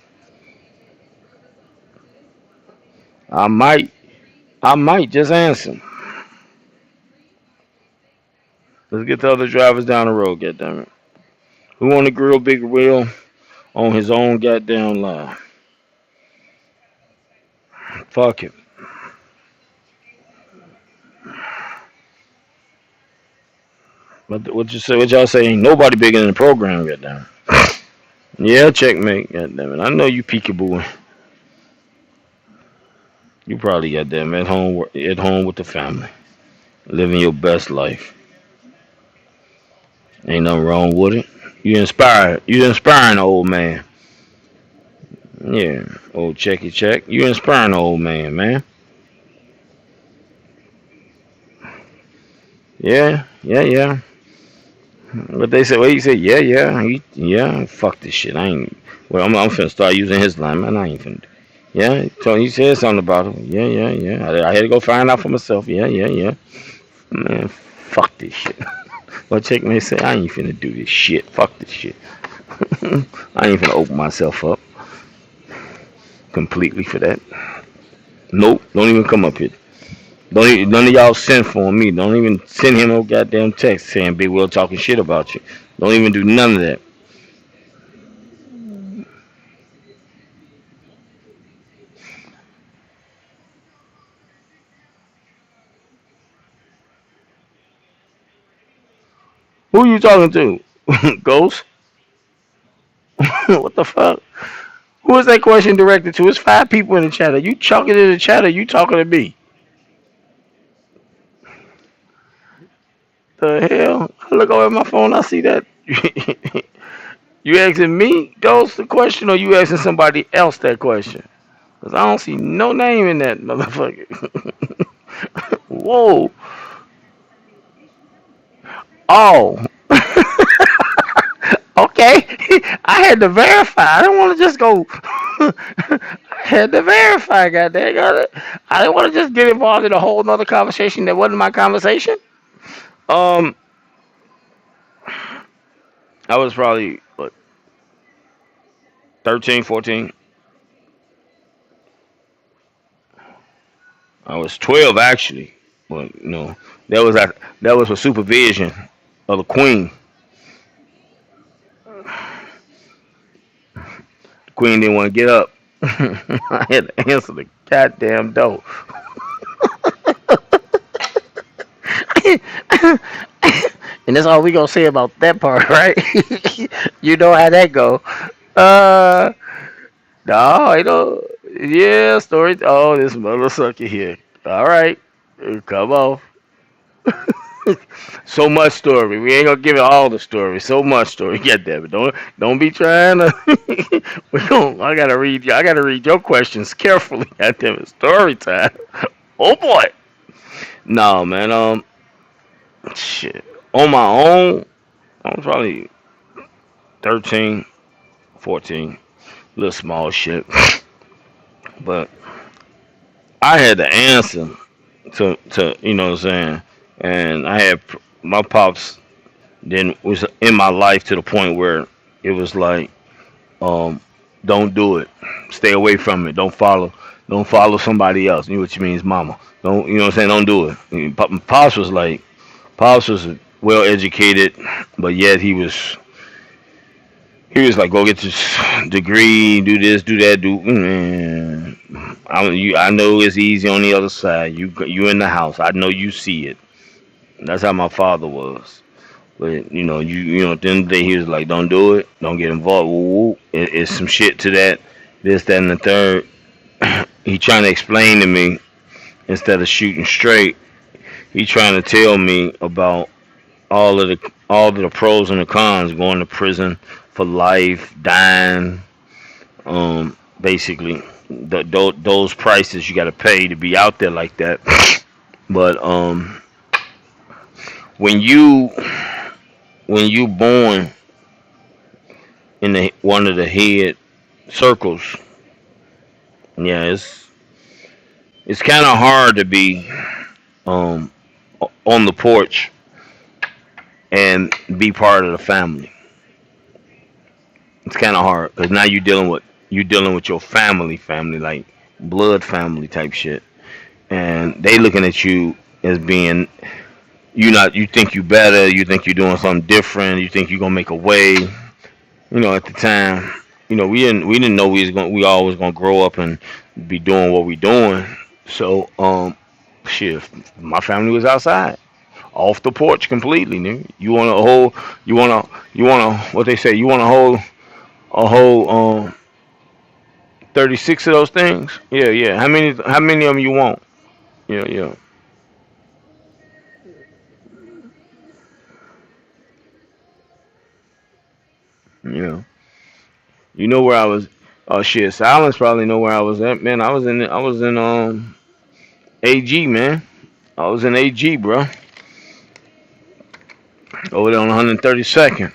I might I might just answer. Let's get the other drivers down the road, goddamn it. Who want to grill Big Will on his own goddamn line? Fuck it. What you say? What y'all say? Ain't nobody bigger than the program, goddamn. Yeah, checkmate, goddamn it. I know you peekaboo. You probably goddamn at home with the family, living your best life. Ain't nothing wrong with it. You inspired. You inspiring the old man. Yeah, old checky check. You inspiring the old man, man. Yeah, yeah, yeah. But they said, well, he said, yeah, yeah, yeah. Fuck this shit. I ain't. Well, I'm finna start using his line, man. I ain't finna. Yeah, so he said something about it. Yeah, yeah, yeah. I had to go find out for myself. Yeah, yeah, yeah. Man, fuck this shit. Well, check me say, I ain't finna do this shit. Fuck this shit. I ain't finna open myself up completely for that. Nope, don't even come up here. Don't even, none of y'all send for me. Don't even send him no goddamn text saying Big Will talking shit about you. Don't even do none of that. Who you talking to? Ghost? What the fuck? Who is that question directed to? It's five people in the chat. Are you talking to the chat or you talking to me? The hell? I look over at my phone, I see that. You asking me, Ghost, the question, or you asking somebody else that question? Because I don't see no name in that motherfucker. Whoa. Oh. Okay. I had to verify. I didn't want to just go. I had to verify, goddamn. I didn't want to just get involved in a whole nother conversation that wasn't my conversation. Um, I was probably what 13, 14. I was 12 actually. Well, that was for supervision of the queen. The queen didn't want to get up. I had to answer the goddamn door. And that's all we gonna say about that part, right? You know how that go. Uh, no, you know, yeah, story. Oh, this mother sucker here. All right, come on. So much story. We ain't gonna give it all the story. So much story. Get that. Don't be trying to. We don't. I gotta read. I gotta read your questions carefully. God damn it. Story time. Oh boy. No man. Shit. On my own, I was probably 13, 14. Little small shit. But I had the answer to you know what I'm saying. And I had my pops then was in my life to the point where it was like um, don't do it. Stay away from it. Don't follow somebody else. You know what you mean? It's mama. Don't you know what I'm saying? Don't do it. I mean, Pops was like, Pops was well educated, but yet he was like, go get this degree, do this, do that, do. I know it's easy on the other side. You in the house. I know you see it. That's how my father was. But at the end of the day, he was like, "Don't do it. Don't get involved. Woo, woo. It's some shit to that, this, that, and the third." He trying to explain to me instead of shooting straight. He trying to tell me about all of the pros and the cons. Going to prison for life, dying. Basically, those prices you got to pay to be out there like that. But when you born in one of the head circles, yeah, it's kind of hard to be um, on the porch and be part of the family. It's kind of hard because now you're dealing with your family, like blood family type shit, and they looking at you as being you think you better, you think you're doing something different, you think you're gonna make a way. At the time, we didn't know we always gonna grow up and be doing what we doing. So shit, my family was outside, off the porch completely, nigga. You wanna what they say, you wanna hold a whole 36 of those things? Yeah, yeah. How many of them you want? Yeah, yeah. Yeah. You know where I was. Oh shit, Silence probably know where I was at. Man, I was in AG, man. I was in AG, bro. Over there on 132nd.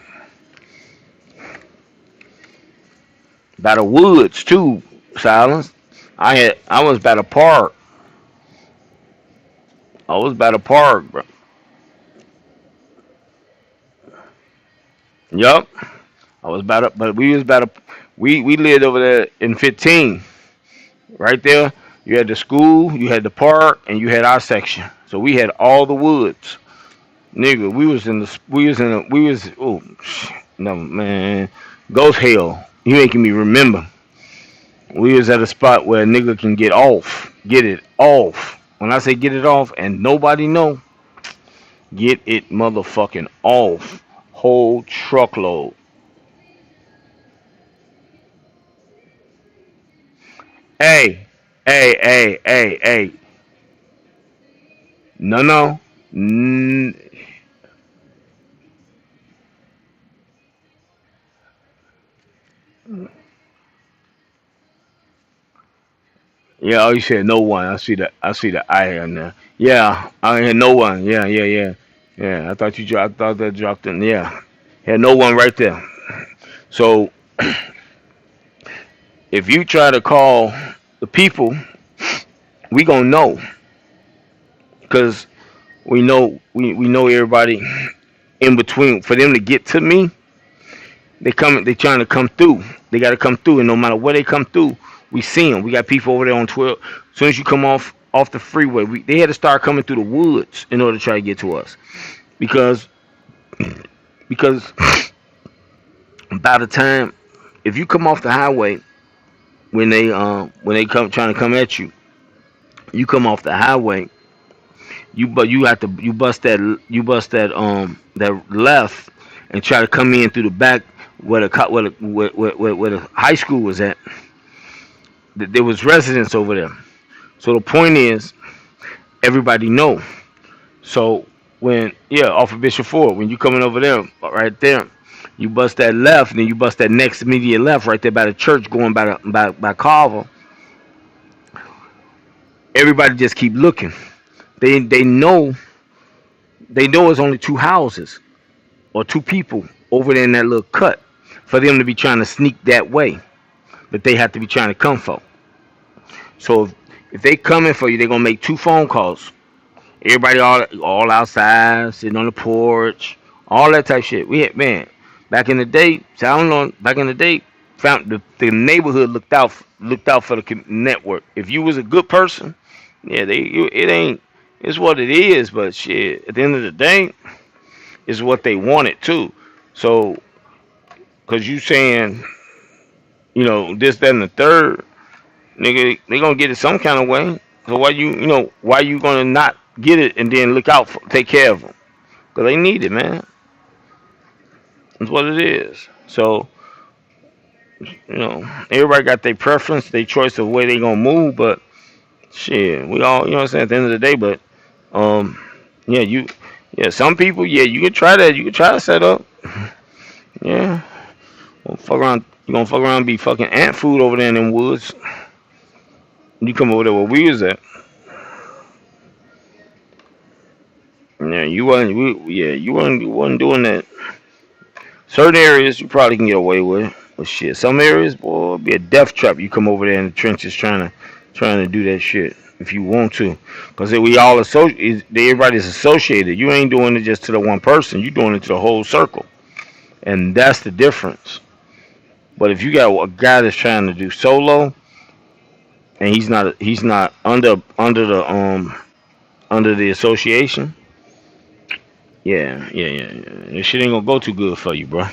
By the woods too, Silence. I was by the park. I was by the park, bro. Yup. I was about to, but we was about to, we lived over there in 15. Right there, you had the school, you had the park, and you had our section. So we had all the woods. Nigga, we was, oh, no, man. Ghost hell. You making me remember. We was at a spot where a nigga can get it off. When I say get it off and nobody know, get it motherfucking off. Whole truckload. Hey, hey. No, no. Mm, yeah, oh, you said no one. I see the I in there. Yeah, I had no one. Yeah, yeah, yeah. Yeah, I thought that dropped in. Yeah. Had no one right there. So if you try to call the people, we gonna know because we know everybody in between. For them to get to me, They trying to come through. They got to come through, and no matter where they come through, we see them. We got people over there on 12. As soon as you come off the freeway, they had to start coming through the woods in order to try to get to us because because by the time if you come off the highway when they come trying to come at you, you come off the highway. You have to you bust that left and try to come in through the back where the high school was at. There was residents over there. So the point is, everybody know. So when off of Bishop Ford, when you coming over there, right there, you bust that left, and then you bust that next immediate left right there by the church, going by Carver. Everybody just keep looking. They know it's only two houses or two people over there in that little cut for them to be trying to sneak that way, but they have to be trying to come for. So if they coming for you, they're gonna make two phone calls. Everybody all outside, sitting on the porch, all that type of shit. We had man back in the day. So I don't know. Back in the day, found the neighborhood looked out for the network. If you was a good person, yeah, it ain't. It's what it is. But shit, at the end of the day, it's what they wanted too. So, cause you saying this, that, and the third, nigga, they gonna get it some kind of way. So why you gonna not get it and then look out for take care of them? Cause they need it, man. That's what it is. So everybody got their preference, their choice of way they gonna move. But shit, we all what I'm saying. At the end of the day, but um, yeah, some people, yeah, you can try that. You can try to set up. Yeah, well, fuck around. You gonna fuck around and be fucking ant food over there in them woods. You come over there where we was at. Yeah, you wasn't doing that. Certain areas you probably can get away with. But shit, some areas, boy, it'd be a death trap. You come over there in the trenches trying to do that shit if you want to, because we all everybody's associated. You ain't doing it just to the one person. You doing it to the whole circle, and that's the difference. But if you got a guy that's trying to do solo, and he's not under the association, yeah. This shit ain't gonna go too good for you, bro.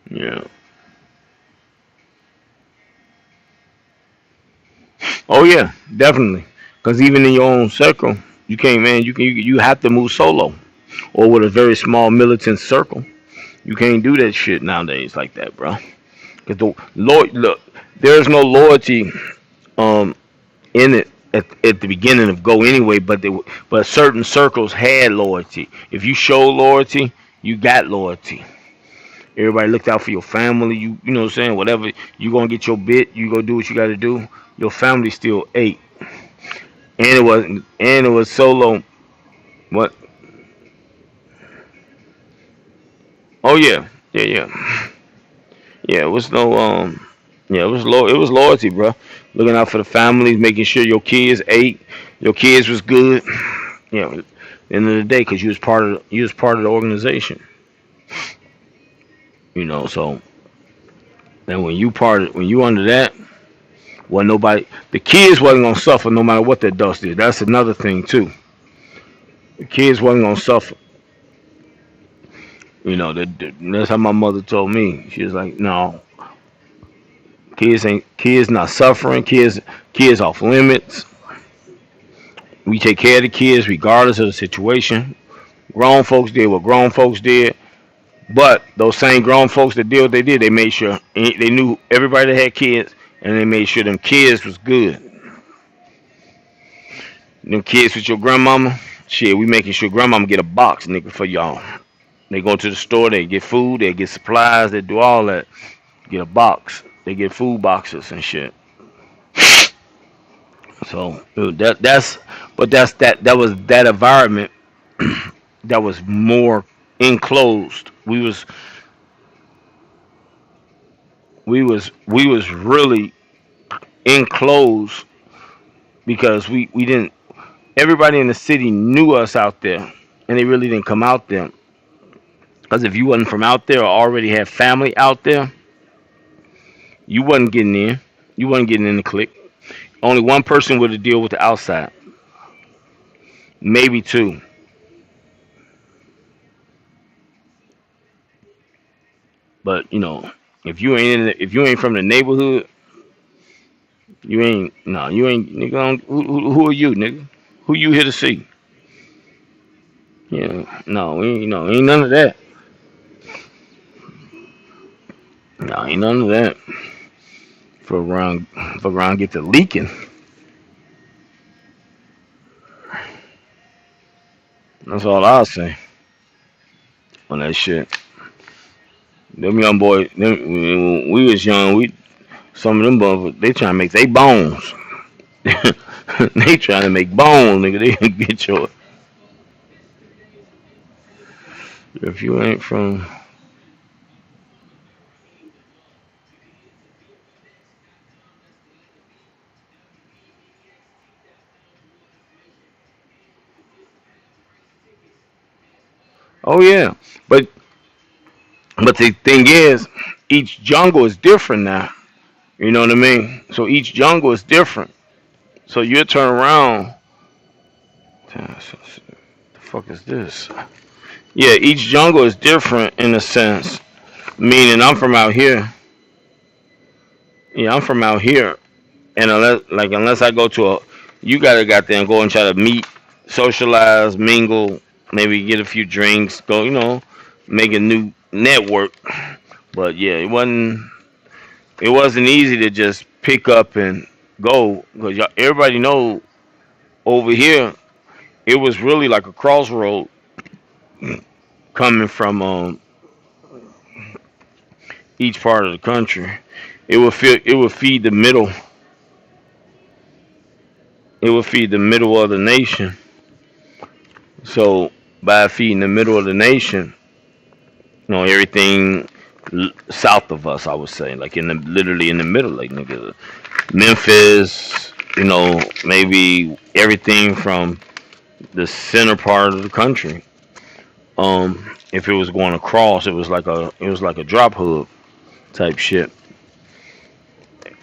Yeah. Oh yeah, definitely. Because even in your own circle, you can't, man. You have to move solo or with a very small militant circle. You can't do that shit nowadays like that, bro. Because the Lord, look, there's no loyalty um in it at the beginning of Go anyway. But certain circles had loyalty. If you show loyalty, you got loyalty. Everybody looked out for your family. You know what I'm saying? Whatever you gonna get your bit, you go do what you gotta do. Your family still ate. And it was solo. What? Oh yeah. It was no yeah, it was loyalty, bro. Looking out for the families, making sure your kids ate, your kids was good. At the end of the day, because you was part of the organization. So and when you under that, well, the kids wasn't gonna suffer no matter what the adults did. That's another thing too. The kids wasn't gonna suffer. That's how my mother told me. She was like, "No, kids not suffering. Kids off limits. We take care of the kids regardless of the situation. Grown folks did what grown folks did, but those same grown folks that did what they did, they made sure they knew everybody that had kids, and they made sure them kids was good. Them kids with your grandmama, shit, we making sure grandmama get a box, nigga, for y'all. They go to the store, they get food, they get supplies, they do all that. Get a box. They get food boxes and shit. So that was that environment that was more enclosed. We was really enclosed because we didn't. Everybody in the city knew us out there, and they really didn't come out there. Because if you wasn't from out there or already had family out there, you wasn't getting in. You wasn't getting in the clique. Only one person would deal with the outside, maybe two. But if you ain't from the neighborhood, you ain't no, you ain't nigga. Who are you, nigga? Who you here to see? Yeah, no, ain't none of that. No, ain't none of that. For around get to leaking. That's all I'll say on that shit. Them young boys, when we was young, some of them motherfuckers, they trying to make they bones. They trying to make bones, nigga. They can get your. If you ain't from, oh yeah, but the thing is, each jungle is different now. You know what I mean? So each jungle is different. So you turn around. Damn, the fuck is this? Yeah, each jungle is different in a sense. Meaning, I'm from out here. Yeah, I'm from out here, and unless I go to a, you gotta got there and go and try to meet, socialize, mingle, maybe get a few drinks, go, make a new network. But yeah, it wasn't easy to just pick up and go because everybody know over here it was really like a crossroad coming from each part of the country. It would feed the middle. It would feed the middle of the nation. So by feeding the middle of the nation, everything south of us, I would say, like literally in the middle, like nigga, Memphis, maybe everything from the center part of the country. If it was going across, it was like a drop hub type shit.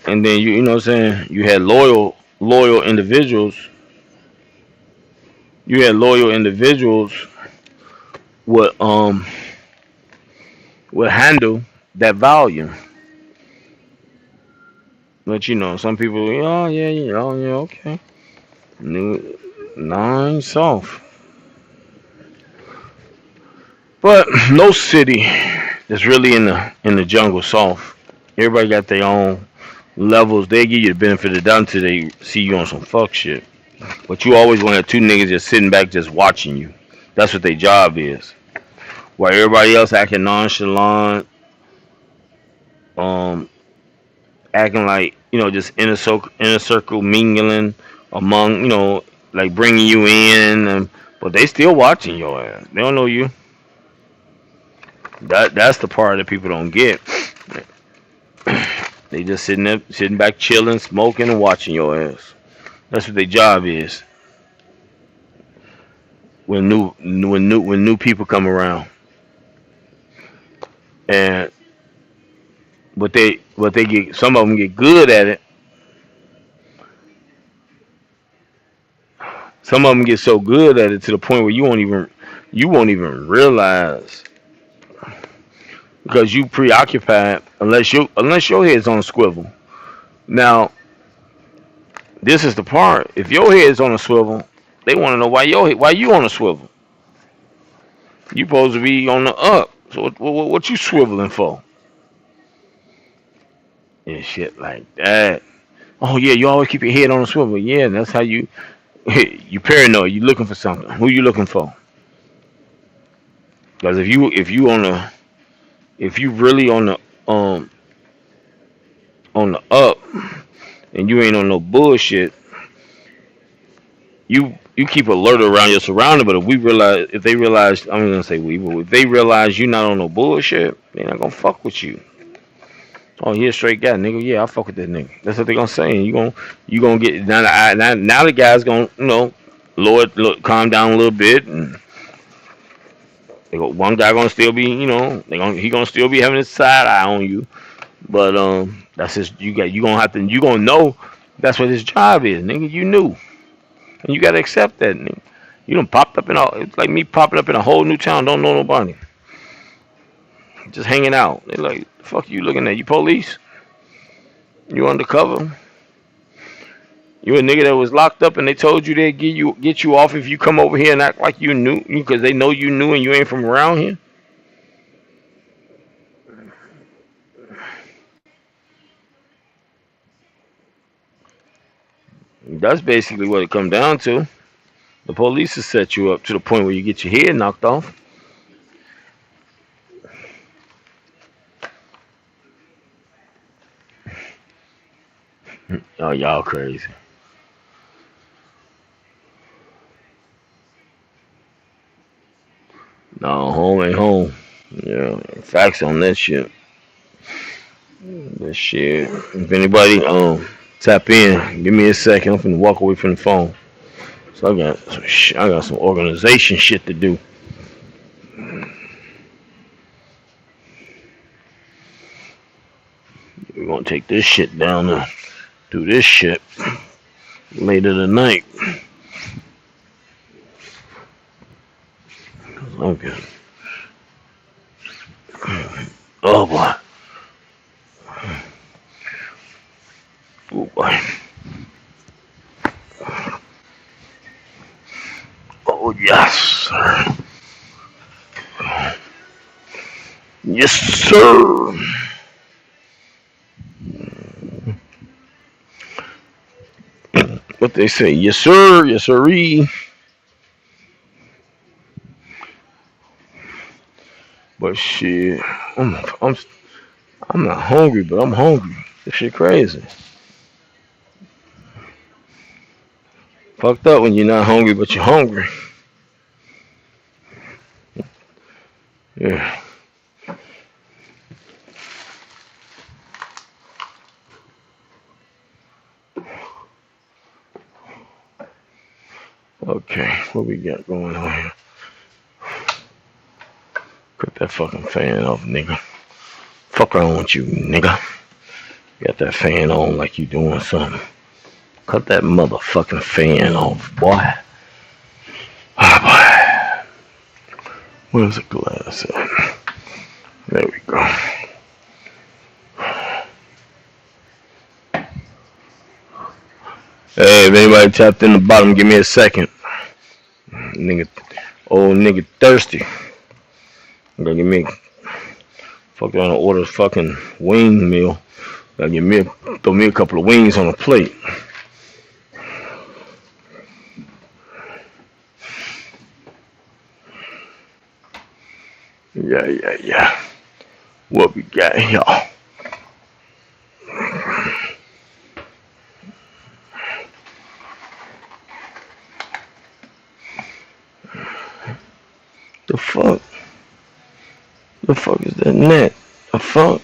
And then you know what I'm saying, you had loyal individuals. You had loyal individuals would would handle that volume. But some people, oh yeah, yeah, oh yeah, okay. New nine soft. But no city is really in the jungle soft. Everybody got their own levels. They give you the benefit of the doubt until they see you on some fuck shit. But you always want to have two niggas just sitting back just watching you. That's what their job is. While everybody else acting nonchalant, um, acting like just inner circle mingling among like bringing you in, but they still watching your ass. They don't know you. That's the part that people don't get. They just sitting back, chilling, smoking, and watching your ass. That's what their job is. When new people come around, and but they get, some of them get good at it. Some of them get so good at it to the point where you won't even realize because you preoccupied unless your head's on a swivel. Now, this is the part. If your head's on a swivel, they want to know why you on a swivel. You supposed to be on the up. So what you swiveling for? And shit like that. Oh yeah, you always keep your head on a swivel. Yeah, that's how you paranoid. You looking for something. Who you looking for? Because if you really um on the up and you ain't on no bullshit, you keep alert around your surrounding. But if they realize, I'm gonna say we, but if they realize you're not on no bullshit, they're not gonna fuck with you. Oh, he a straight guy, nigga. Yeah, I fuck with that nigga. That's what they gonna say. And you gonna get now. Now the guy's gonna Lord, look, calm down a little bit, and one guy gonna still be he gonna still be having his side eye on you. But that's his. You gonna have to you gonna know that's what his job is, nigga. You knew, and you gotta accept that, nigga. You done popped up in it's like me popping up in a whole new town. Don't know nobody. Just hanging out. They like, the fuck you looking at? You police? You undercover? You a nigga that was locked up and they told you they'd get you off if you come over here and act like you knew because they know you knew and you ain't from around here? That's basically what it comes down to. The police will set you up to the point where you get your head knocked off. Oh, y'all crazy. No, home ain't home. Yeah, facts on that shit. That shit. If anybody tap in, give me a second. I'm finna walk away from the phone. So I got some organization shit to do. We're gonna take this shit down and do this shit later tonight. Okay. Oh boy. Oh boy. Oh yes, sir. Yes, sir. What they say? Yes, sir. Yes, sirree. But shit, I'm not hungry, but I'm hungry. This shit crazy. Fucked up when you're not hungry, but you're hungry. Yeah. Okay, what we got going on here? Cut that fucking fan off, nigga. Fuck around with you, nigga. Got that fan on like you doing something. Cut that motherfucking fan off, boy. Ah, boy. Where's the glass at? There we go. Hey, if anybody tapped in the bottom, give me a second. Nigga, old nigga thirsty. Gotta give me fuck around and order a fucking wing meal. Gotta throw me a couple of wings on a plate. Yeah. What we got here? The fuck? The fuck is that net? The fuck?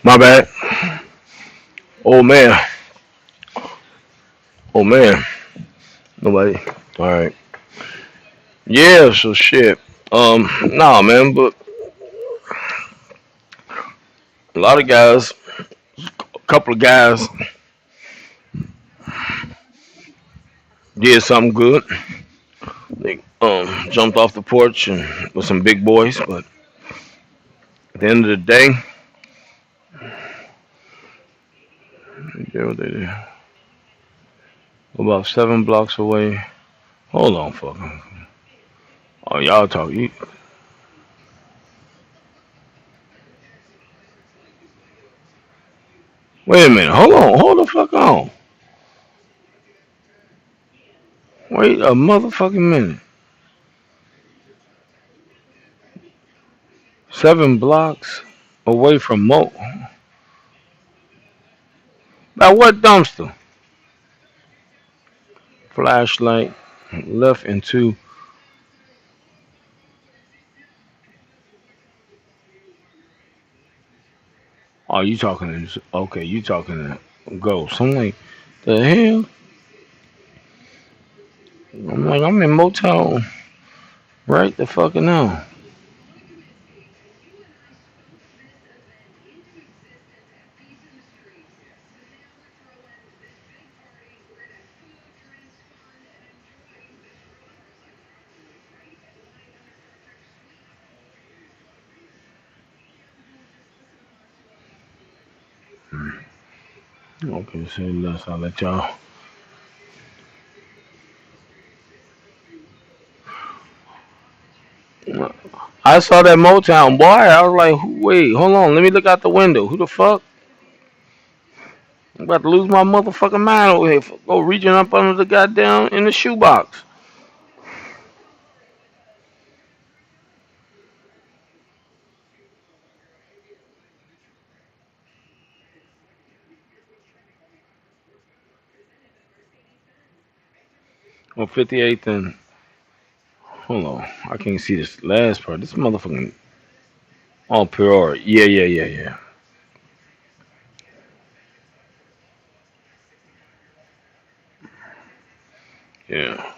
My bad. Oh man. Oh man. Nobody. All right. Yeah. So shit. Nah, man. But a lot of guys, a couple of guys, did something good. They jumped off the porch and with some big boys, but At the end of the day, they what they did. About 7 blocks away. Hold on, fucking. Oh, y'all talk. Wait a minute. Hold on. Hold the fuck on. Wait a motherfucking minute. 7 blocks away from Mo. Now what dumpster? Flashlight left into. Oh, you talking to? Okay, you talking to Ghost. I'm like, the hell? I'm like, I'm in Motel right the fucking now. Okay, say less. I'll let y'all. I saw that Motown boy. I was like, wait, hold on. Let me look out the window. Who the fuck? I'm about to lose my motherfucking mind over here. Go reaching up under the goddamn in the shoebox. On 58th and hold on. I can't see this last part. This motherfucking oh Peoria. Yeah, yeah, yeah, yeah. Yeah.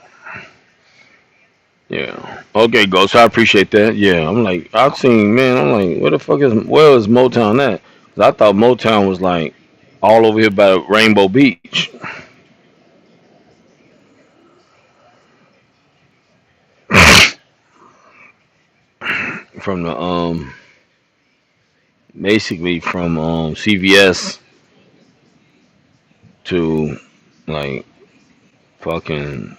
Yeah. Okay, Ghost. I appreciate that. Yeah. I'm like, I've seen, man. I'm like, where is Motown at? 'Cause I thought Motown was like all over here by Rainbow Beach. From the basically from CVS to like fucking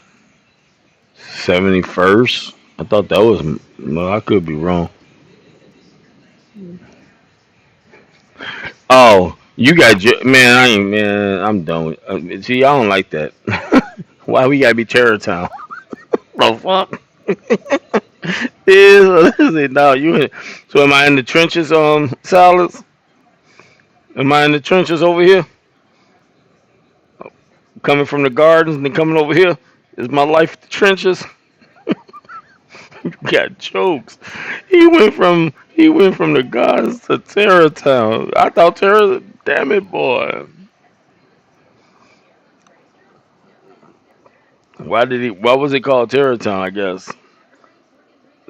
71st. I thought that was. Well, I could be wrong. Oh, you got man. I ain't man. I'm done with. See, I don't like that. Why we gotta be Terror Town? The fuck? Is what is it? No, you. So am I in the trenches? Salads. Am I in the trenches over here? Coming from the gardens and then coming over here? Is my life the trenches? You got jokes. He went from the gardens to Terror Town. I thought Terror. Damn it, boy. Why did he? Why was it called Terror Town? I guess.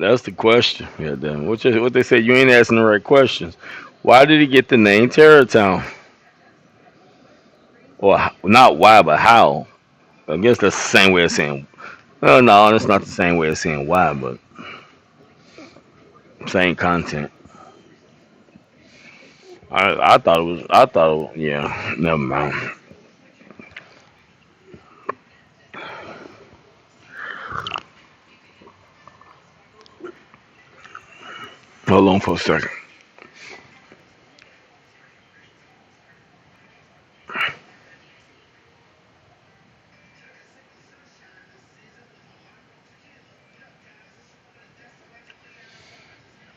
That's the question. Yeah, damn. What they say? You ain't asking the right questions. Why did he get the name Terror Town? Or not why, but how? I guess that's the same way of saying. Well, no, that's not the same way of saying why, but same content. I thought it was. I thought. Yeah. Never mind. Hold on for a second.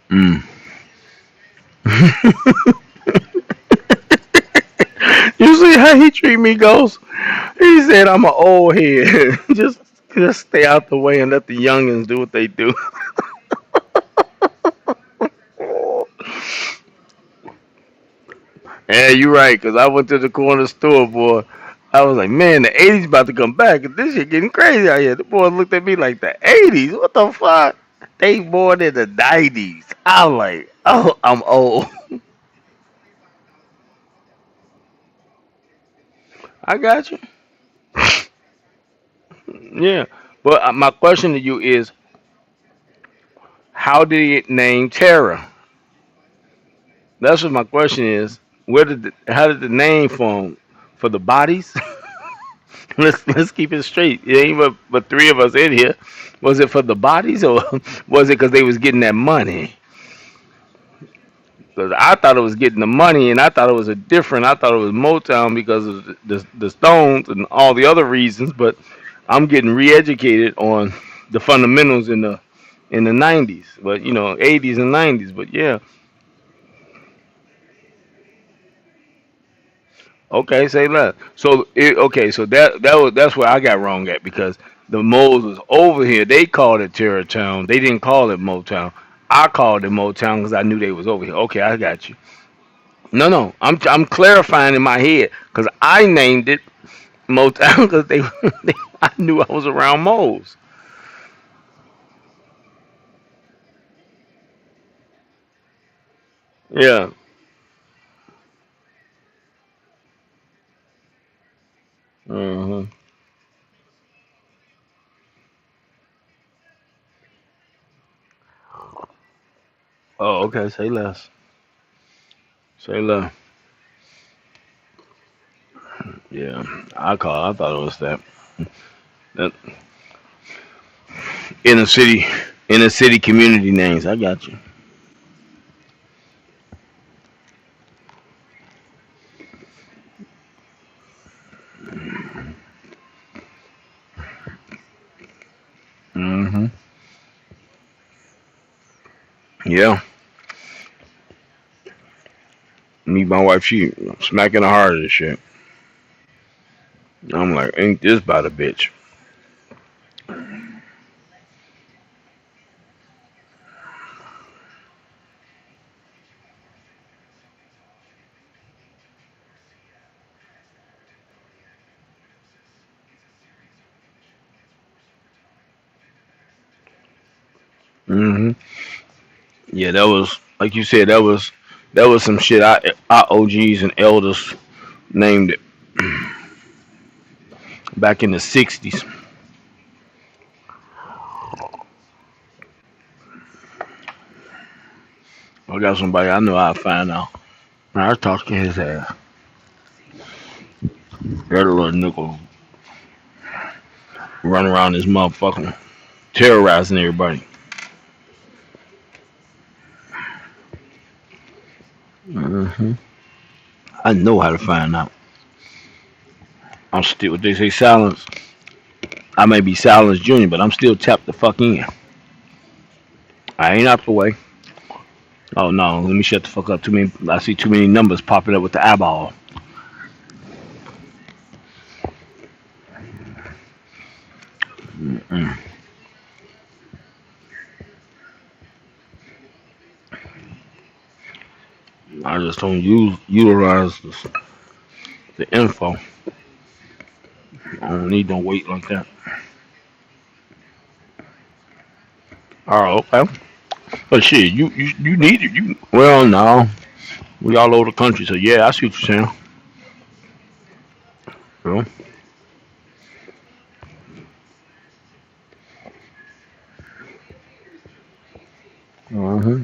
Mm. You see how he treat me, Ghost? He said I'm an old head. Just stay out the way and let the youngins do what they do. Yeah, you're right. Cause I went to the corner store, boy. I was like, man, the '80s about to come back. This shit getting crazy out here. The boy looked at me like the '80s. What the fuck? They born in the '90s. I'm like, oh, I'm old. I got you. Yeah, but my question to you is, how did it name Terra? That's what my question is. How did the name form for the bodies? Let's keep it straight. It ain't but three of us in here. Was it for the bodies or was it because they was getting that money? Because I thought it was getting the money, and I thought it was a different. I thought it was Motown because of the Stones and all the other reasons. But I'm getting re-educated on the fundamentals in the '90s, but '80s and '90s. But yeah, okay, say less. Okay, so that's where I got wrong at because the Moles was over here. They called it Terrortown. They didn't call it Motown. I called it Motown because I knew they was over here. Okay, I got you. No, no, I'm clarifying in my head because I named it Motown because I knew I was around moles. Yeah. Hmm. Oh, okay. Say less. Say less. Yeah. I thought it was that inner city inner city community names. I got you. Hmm. Yeah. Me, my wife, she smacking the heart of this shit. I'm like, ain't this about a bitch? Hmm. Yeah, that was like you said. That was some shit. Our OGs and elders named it back in the '60s. I got somebody I know I'll find out. Man, I talked to his ass. That little nickel running around this motherfucker, terrorizing everybody. Hmm. I know how to find out. I'm still, what they say, silence. I may be Silence Junior, but I'm still tapped the fuck in. I ain't out the way. Oh no, let me shut the fuck up. Too many. I see too many numbers popping up with the eyeball. Mm-mm. I just don't utilize the info. I don't need no weight like that. Oh, okay. But shit, you need it. You well, no, we all over the country, so yeah, I see what you're saying. Well, mm-hmm.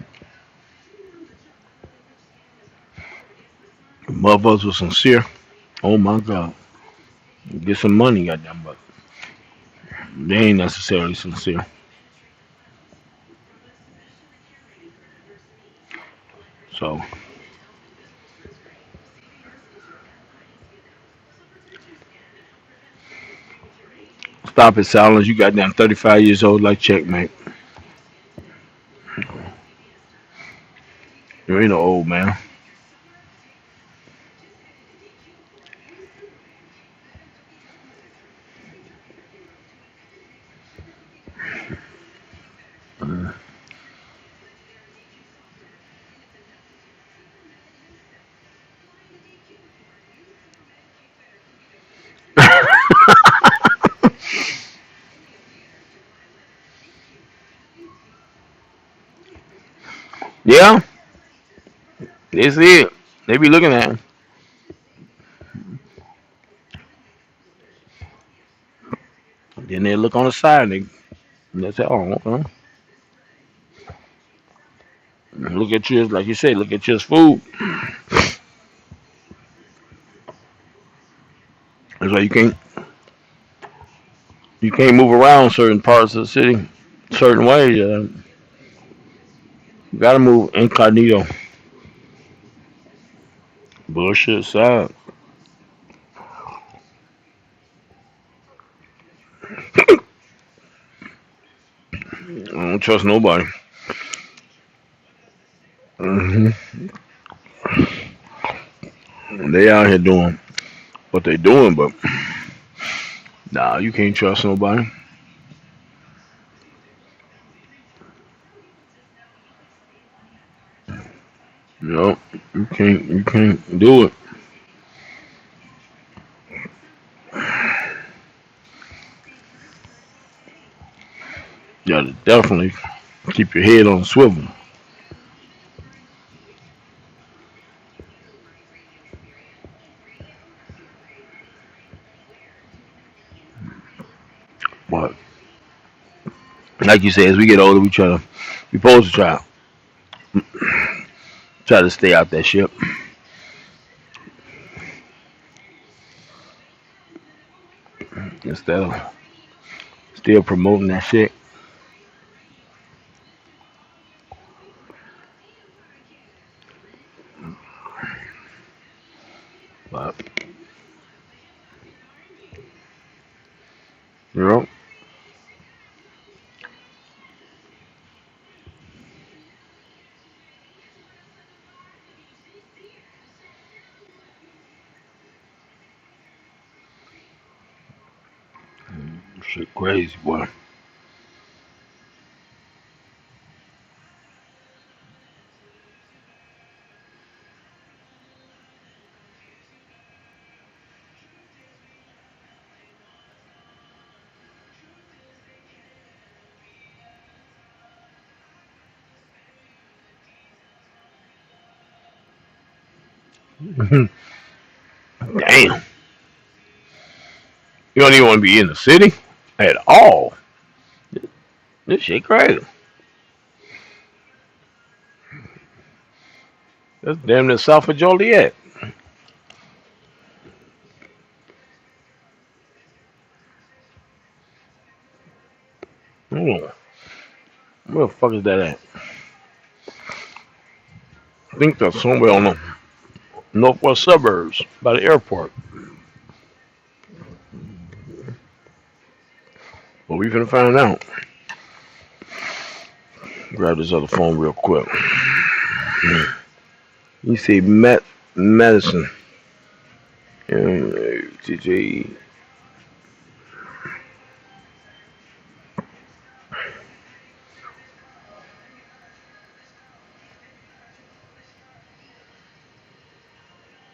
Motherfuckers was sincere. Oh my god, get some money, goddamn, but they ain't necessarily sincere. So stop it, Silence. You goddamn 35 years old, like checkmate. You ain't no old man. Yeah, they see it. They be looking at him. Then they look on the side and they say, "Oh, okay." Look at you, like you say, look at you as food. That's why you can't move around certain parts of the city certain ways. You gotta move incognito. Bullshit sad. I don't trust nobody. hmm They out here doing what they doing, but nah, you can't trust nobody. No, you can't do it. You gotta definitely keep your head on a swivel. But like you say, as we get older, we supposed to try to stay out that shit instead of still promoting that shit. But you know, shit crazy, boy. Damn, you don't even want to be in the city at all. This shit crazy. That's damn near south of Joliet. Hold on. Where the fuck is that at? I think that's somewhere on the northwest suburbs by the airport. But we finna find out. Grab this other phone real quick. You see medicine. TJ.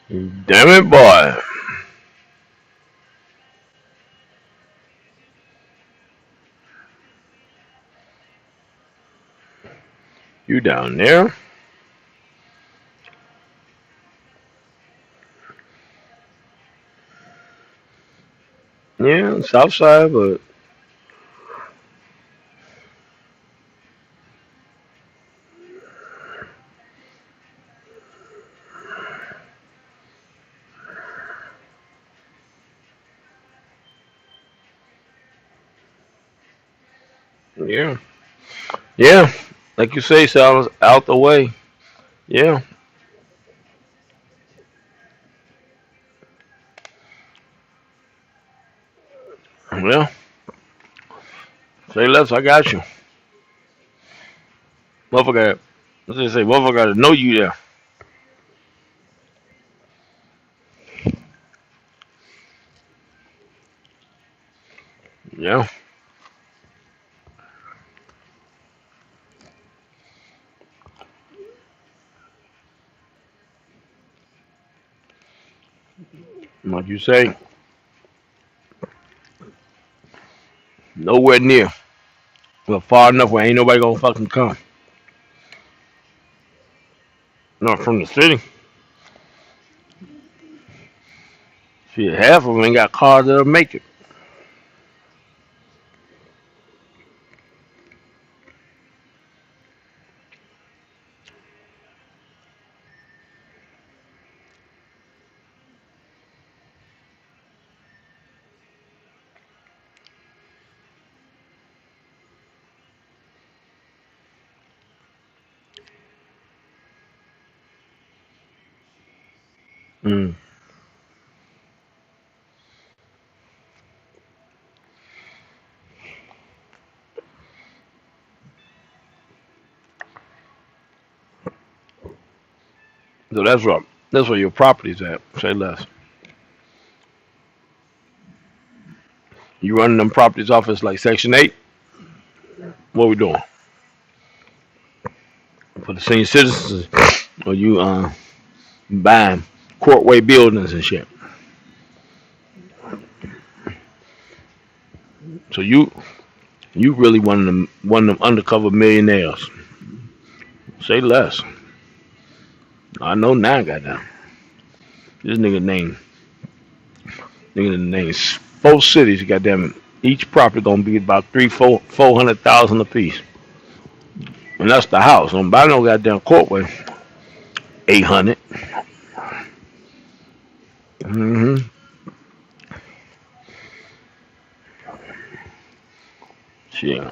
Damn it, boy. You down there? Yeah, south side, but yeah. Yeah. Like you say, so I was out the way. Yeah. Well, say less, I got you. Motherfucker, let's just say, motherfucker got to know you there. Yeah. Like you say, nowhere near. But far enough where ain't nobody gonna fucking come. Not from the city. Shit, half of them ain't got cars that'll make it. Mm. So that's where your property's at. Say less. You running them properties off as like Section 8? What we doing? For the senior citizens? Or you buying courtway buildings and shit? So you really one of them undercover millionaires. Say less. I know now, goddamn. This nigga named 4 cities, goddamn. Each property gonna be about 400,000 a piece. And that's the house. Don't buy no goddamn courtway. 800. Mm-hmm. Shit.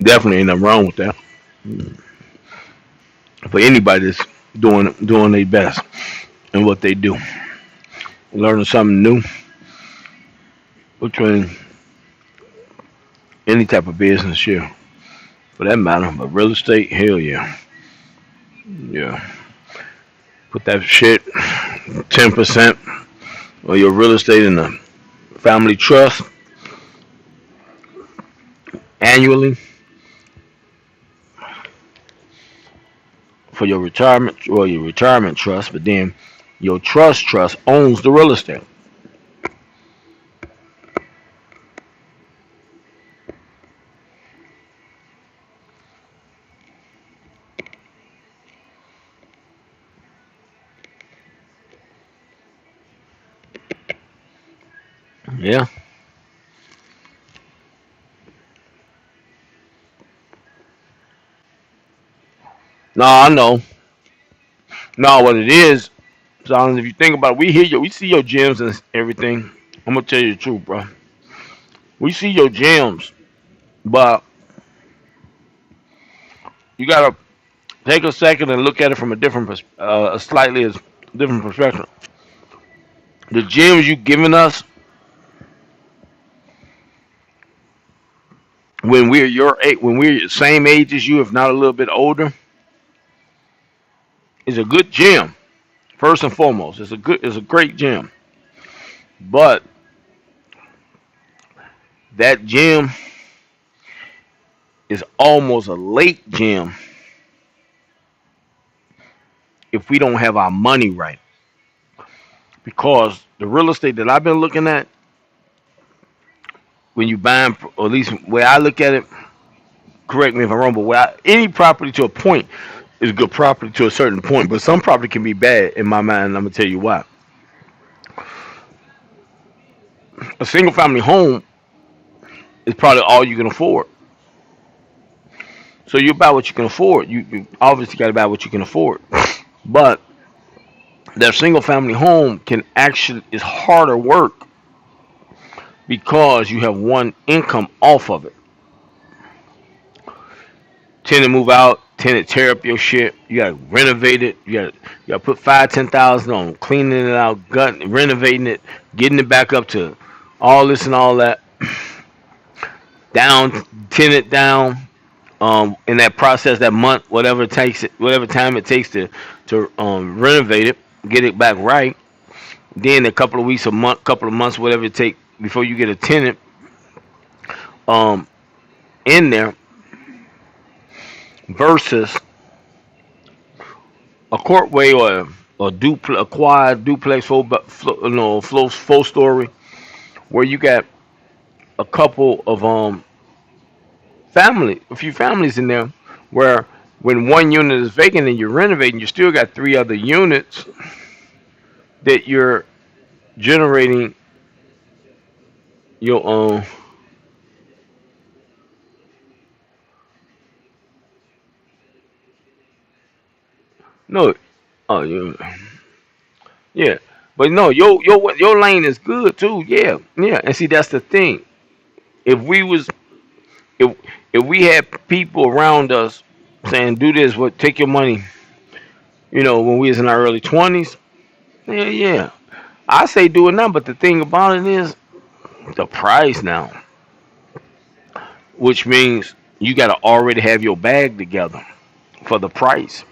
Definitely ain't nothing wrong with that. For anybody that's doing their best in what they do. Learning something new between any type of business here. For that matter. But real estate, hell yeah. Yeah. Put that shit 10% of your real estate in a family trust annually for your retirement trust, but then your trust owns the real estate. Yeah. No, I know. No, what it is, Songs, if you think about it, we see your gems and everything. I'm gonna tell you the truth, bro. We see your gems, but you gotta take a second and look at it from a a slightly different perspective. The gems you giving us when we're the same age as you, if not a little bit older, is a good gem. First and foremost, it's a great gem. But that gem is almost a late gem if we don't have our money right. Because the real estate that I've been looking at, when you buying, or at least where I look at it, correct me if I'm wrong, but any property to a point is good property to a certain point, but some property can be bad in my mind, and I'm gonna tell you why. A single family home is probably all you can afford. So you buy what you can afford. You obviously got to buy what you can afford. But that single family home can actually is harder work because you have one income off of it. Tenant move out, tenant tear up your shit. You got to renovate it. You got to put 5, 10,000 on cleaning it out, renovating it, getting it back up to all this and all that. Down, tenant down. In that process, that month, whatever time it takes to renovate it, get it back right. Then a couple of weeks, a month, couple of months, whatever it take before you get a tenant um in there versus a courtway or a quad duplex full story where you got a couple of a few families in there where when one unit is vacant and you're renovating, you still got 3 other units that you're generating your no. Oh yeah. Yeah, but no, your lane is good too. Yeah, yeah. And see, that's the thing. If we was if if we had people around us saying do this, what take your money, when we was in our early 20s. Yeah, yeah. I say do it now, but the thing about it is the price now, which means you got to already have your bag together for the price.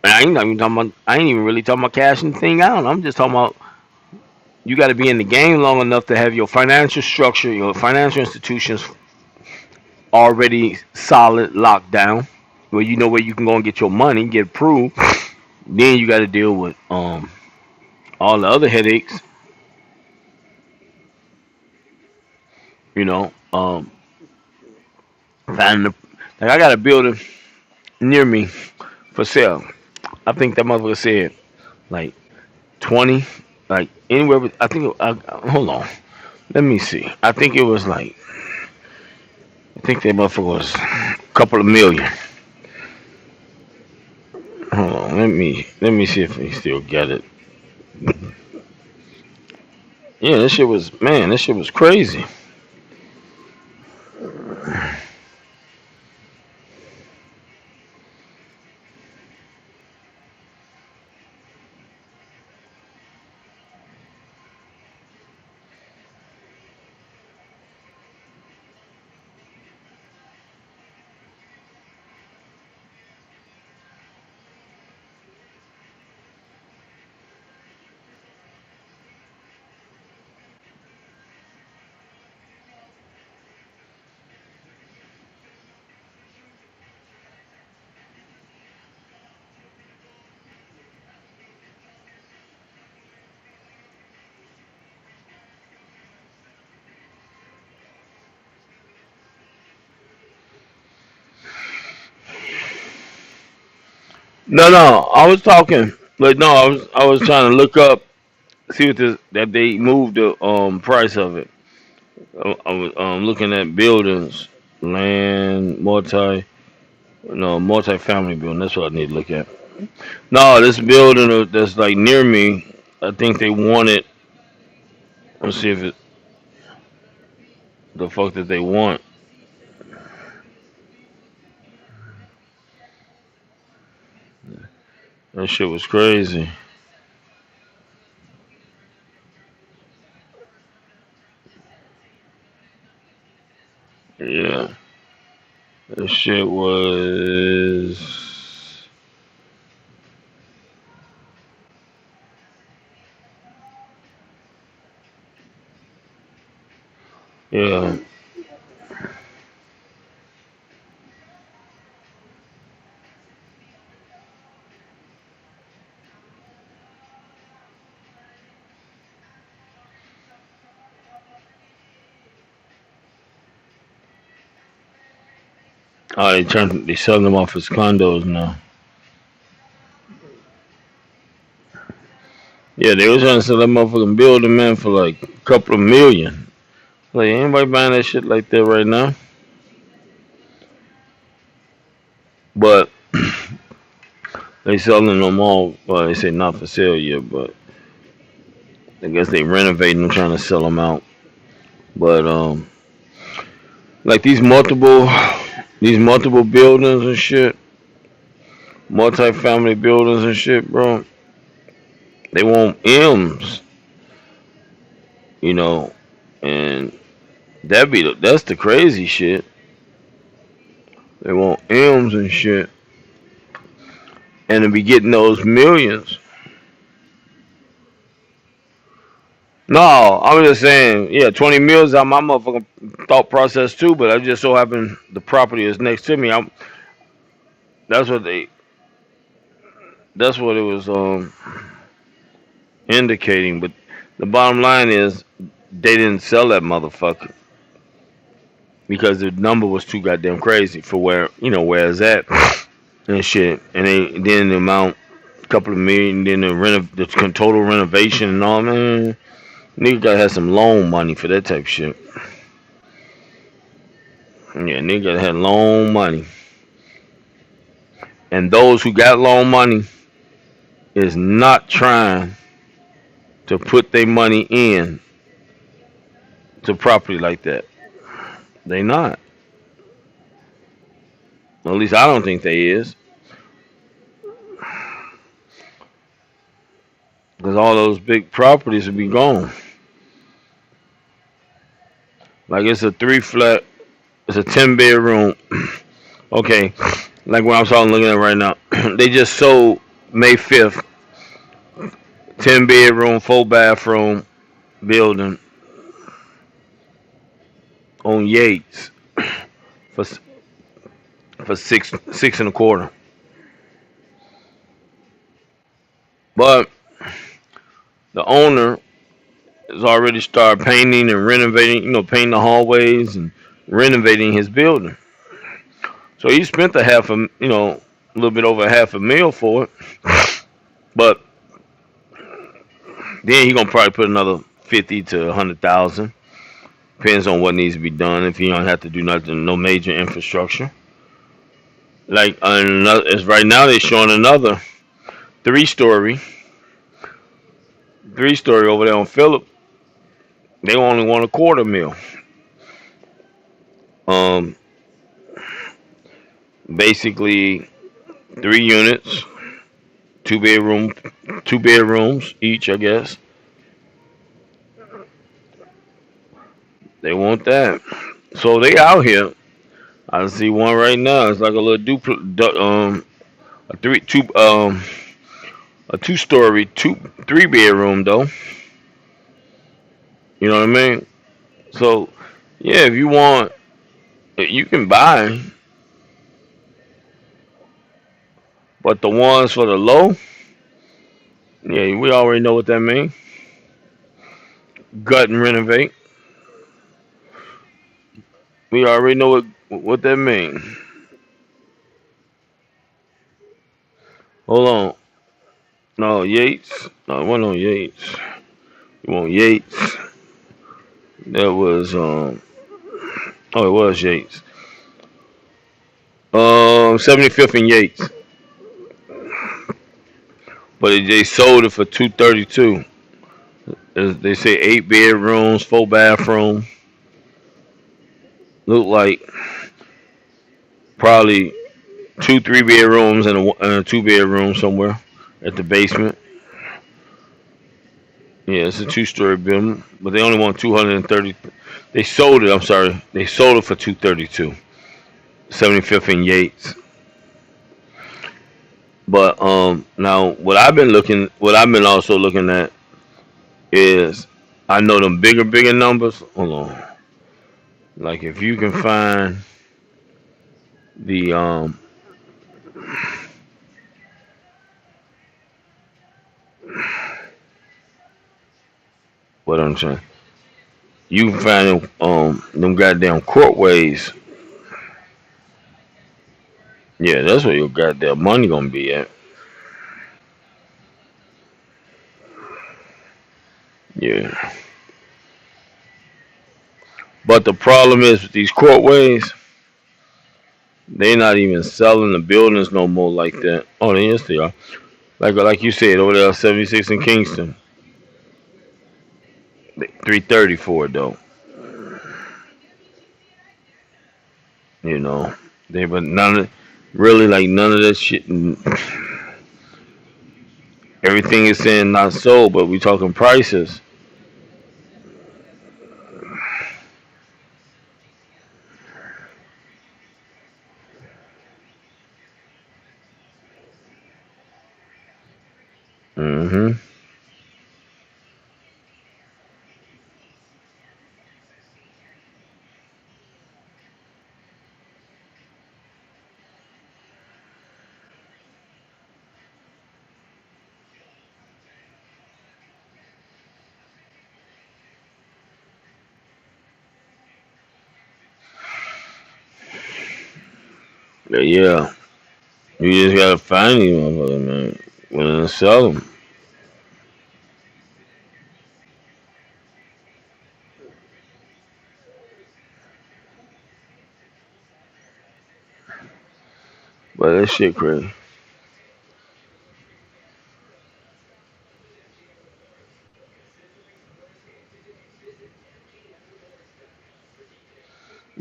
And I ain't even really talking about cashing the thing out. I'm just talking about you got to be in the game long enough to have your financial structure, your financial institutions already solid, locked down, where you know where you can go and get your money, get approved. Then you got to deal with all the other headaches. You know, finding like I got a building near me for sale. I think that motherfucker said like 20, like anywhere. I think hold on, let me see. I think it was like I think that motherfucker was a couple of million. Hold on, let me see if he still got it. Yeah, this shit was crazy. No, no, I was talking, but no, I was trying to look up, see what this that they moved the price of it. I was looking at buildings, land, multi-family building. That's what I need to look at. No, this building that's like near me. I think they wanted. Let's see if it the fuck that they want. That shit was crazy. Yeah, that shit was. Yeah, oh, they selling them off as condos now. Yeah, they was trying to sell that motherfucking building, man, for like a couple of million. Like, anybody buying that shit like that right now? But they selling them all. Well, they say not for sale yet, but I guess they renovating them, trying to sell them out. But like these multiple buildings and shit, multi-family buildings and shit, bro. They want M's, you know, and that's the crazy shit. They want M's and shit, and to be getting those millions. No, I was just saying, yeah, 20 mils on my motherfucking thought process too, but I just so happen the property is next to me. That's what they, that's what it was indicating. But the bottom line is they didn't sell that motherfucker because the number was too goddamn crazy for where it's at and shit. And then the amount, a couple of million, then the total renovation and all, man. Nigga gotta have some loan money for that type of shit. Yeah, nigga had loan money. And those who got loan money is not trying to put their money in to property like that. They not. At least I don't think they is, because all those big properties would be gone. Like it's a three flat, it's a 10 bedroom. Okay, like what I'm talking looking at right now, they just sold May 5th, 10 bedroom, 4 bathroom building on Yates for six and a quarter. But the owner has already started painting and renovating, painting the hallways and renovating his building. So he spent a little bit over half a mil for it. But then he gonna probably put another 50 to 100,000. Depends on what needs to be done. If he don't have to do nothing, no major infrastructure. Like another, as right now they're showing another three story, three story over there on Phillip. They only want a quarter mil. Um, basically 3 units, 2 bedroom, 2 bedrooms each, I guess. They want that. So they out here. I see one right now. It's like a little a three two a 2 story, 3 bedroom though. You know what I mean? So yeah, if you want, you can buy, but the ones for the low, yeah, we already know what that means. Gut and renovate. We already know what that means. Hold on. No, Yates. No, it wasn't on Yates. You want Yates? That was oh, it was Yates. 75th and Yates, but they sold it for 232. They say 8 bedrooms, 4 bathroom. Look like probably 2 3 bedrooms and a 2 bedroom somewhere at the basement. Yeah, it's a 2 story building, but they only want 230. They sold it. I'm sorry, they sold it for 232. 75th and Yates. But now what I've been also looking at is, I know them bigger numbers. Hold on, like if you can find the what I'm saying, you can find them goddamn courtways. Yeah, that's where your goddamn money gonna be at. Yeah, but the problem is with these courtways, they not even selling the buildings no more like that. Oh, yes they are. Like you said over there, 76 in Kingston, 330 for it though. You know, they but really like none of that shit. Everything is saying not sold, but we talking prices. Hmm. Yeah, you just gotta find these motherfuckers, man. Willing to sell them. But that shit crazy.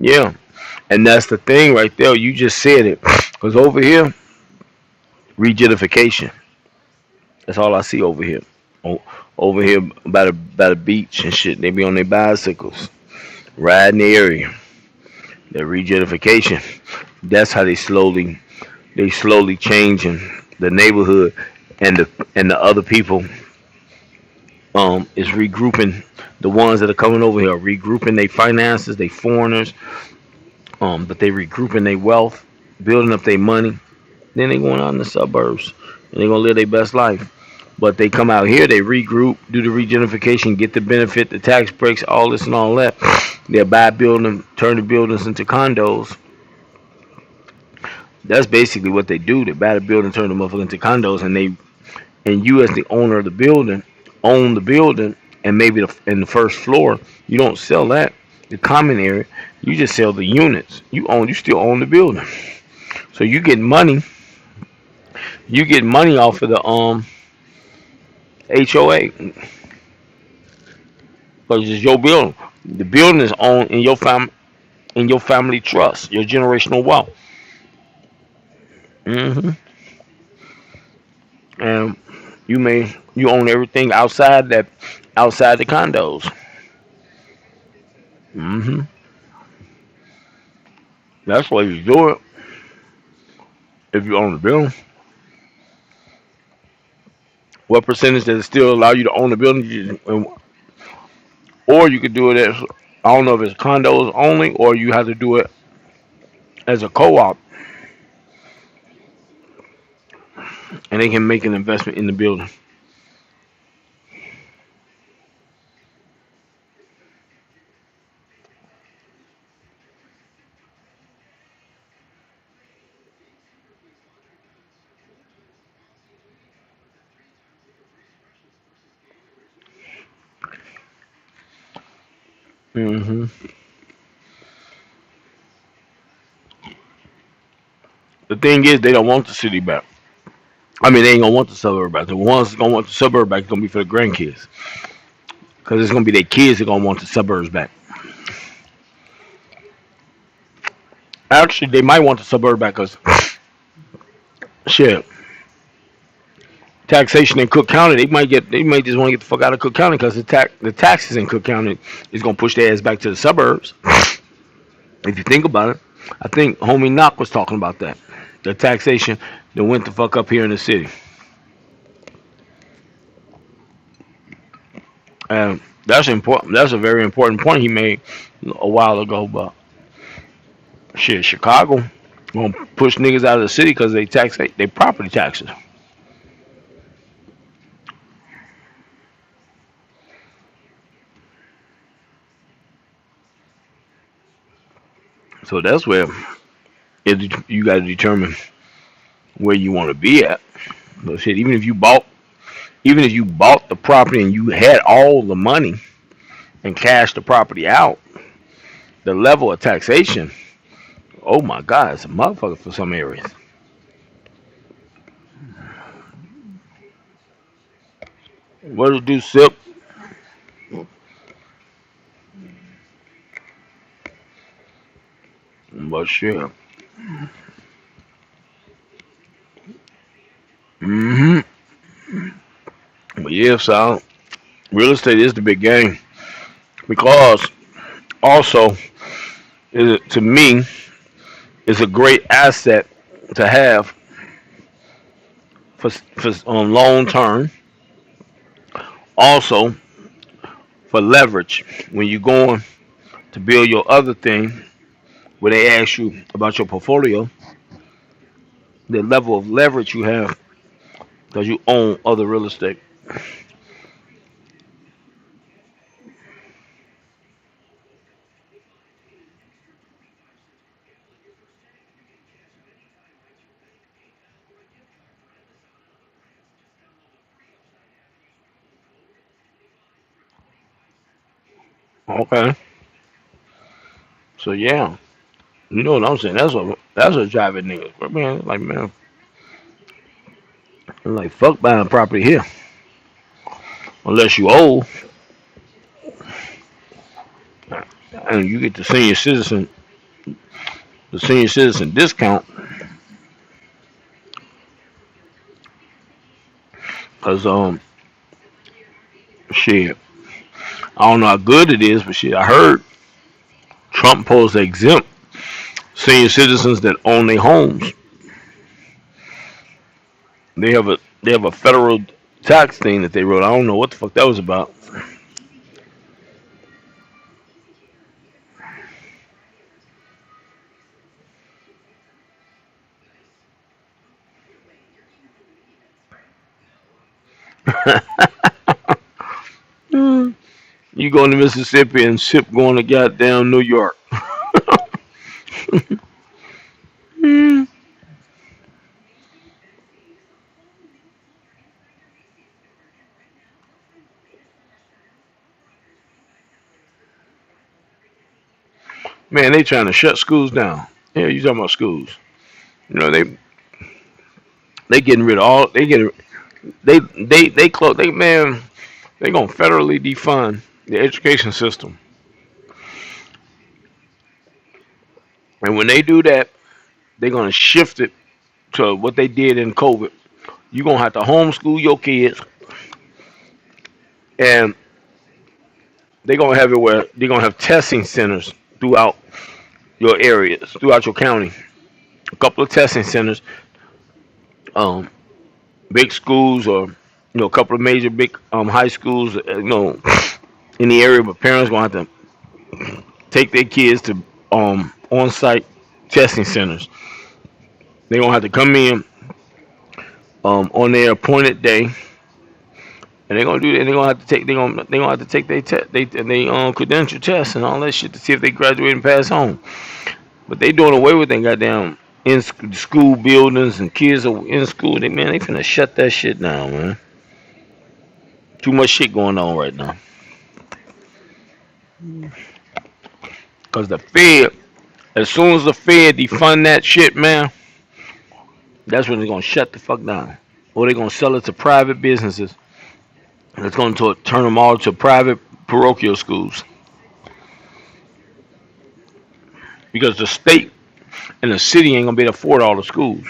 Yeah, And that's the thing right there. You just said it. Because over here, regenification. That's all I see over here. O- Over here by the beach and shit. They be on their bicycles, riding the area. That regenification. That's how they slowly changing the neighborhood, and the other people is regrouping. The ones that are coming over here are regrouping their finances, they foreigners, but they regrouping their wealth, building up their money. Then they going out in the suburbs and they gonna live their best life. But they come out here, they regroup, do the regenification, get the benefit, the tax breaks, all this and all that. They buy building, turn the buildings into condos. That's basically what they do. They buy the building, turn the motherfucker into condos, and you as the owner of the building own the building, and maybe in the first floor you don't sell that, the common area. You just sell the units. You still own the building, so you get money off of the HOA because it's your building. The building is owned in your family trust, your generational wealth. hmm And you own everything outside the condos. hmm That's why you do it if you own the building. What percentage does it still allow you to own the building? Or you could do it as, I don't know if it's condos only, or you have to do it as a co-op, and they can make an investment in the building. hmm The thing is, they don't want the city back. I mean, they ain't gonna want the suburb back. The ones that's gonna want the suburb back is gonna be for the grandkids, because it's gonna be their kids that gonna want the suburbs back. Actually, they might want the suburb back because shit, taxation in Cook County, they might just want to get the fuck out of Cook County because the taxes in Cook County is gonna push their ass back to the suburbs. If you think about it, I think homie Knock was talking about that. The taxation that went the fuck up here in the city, and that's important. That's a very important point he made a while ago. But shit, Chicago gonna push niggas out of the city because they tax they property taxes. So that's where you got to determine where you want to be at. But shit, even if you bought the property and you had all the money and cashed the property out, the level of taxation, oh my God, it's a motherfucker for some areas. What to do, sip? But shit. hmm But yeah, so real estate is the big game because also, to me, is a great asset to have for on long term. Also for leverage when you're going to build your other thing, where they ask you about your portfolio, the level of leverage you have because you own other real estate. Okay, so yeah, you know what I'm saying. That's what driving niggas. But man, like fuck buying property here unless you old and you get the senior citizen. the senior citizen discount, cause shit, I don't know how good it is, but shit, I heard Trump supposed to exempt senior citizens that own their homes. They have a federal tax thing that they wrote. I don't know what the fuck that was about. You going to Mississippi and ship going to goddamn New York. Man, they trying to shut schools down. Yeah, you talking about schools? You know they getting rid of all. They close. They man, they gonna federally defund the education system. And when they do that, they're gonna shift it to what they did in COVID. You're gonna have to homeschool your kids, and they're gonna have it where they're gonna have testing centers throughout your areas, throughout your county. A couple of testing centers, um, big schools, or a couple of major big high schools, in the area. But parents gonna have to take their kids to on-site testing centers. They're gonna have to come in on their appointed day, and they're gonna do that. They're gonna have to take. They're gonna have to take their credential tests and all that shit to see if they graduate and pass home. But they doing away with them goddamn in school buildings and kids are in school. They finna shut that shit down, man. Too much shit going on right now. Cause the Fed, as soon as the Fed defund that shit, man, that's when they're gonna shut the fuck down. Or they're gonna sell it to private businesses. It's gonna turn them all to private parochial schools. Because the state and the city ain't gonna be able to afford all the schools.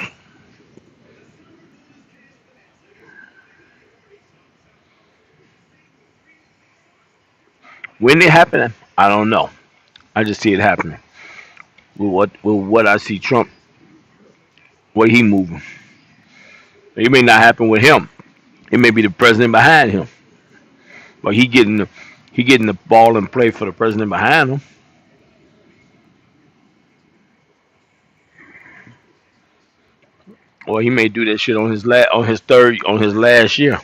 When it happen, I don't know. I just see it happening. With what I see Trump, what he moving. It may not happen with him. It may be the president behind him. But he getting the ball in play for the president behind him. Or he may do that shit on his last year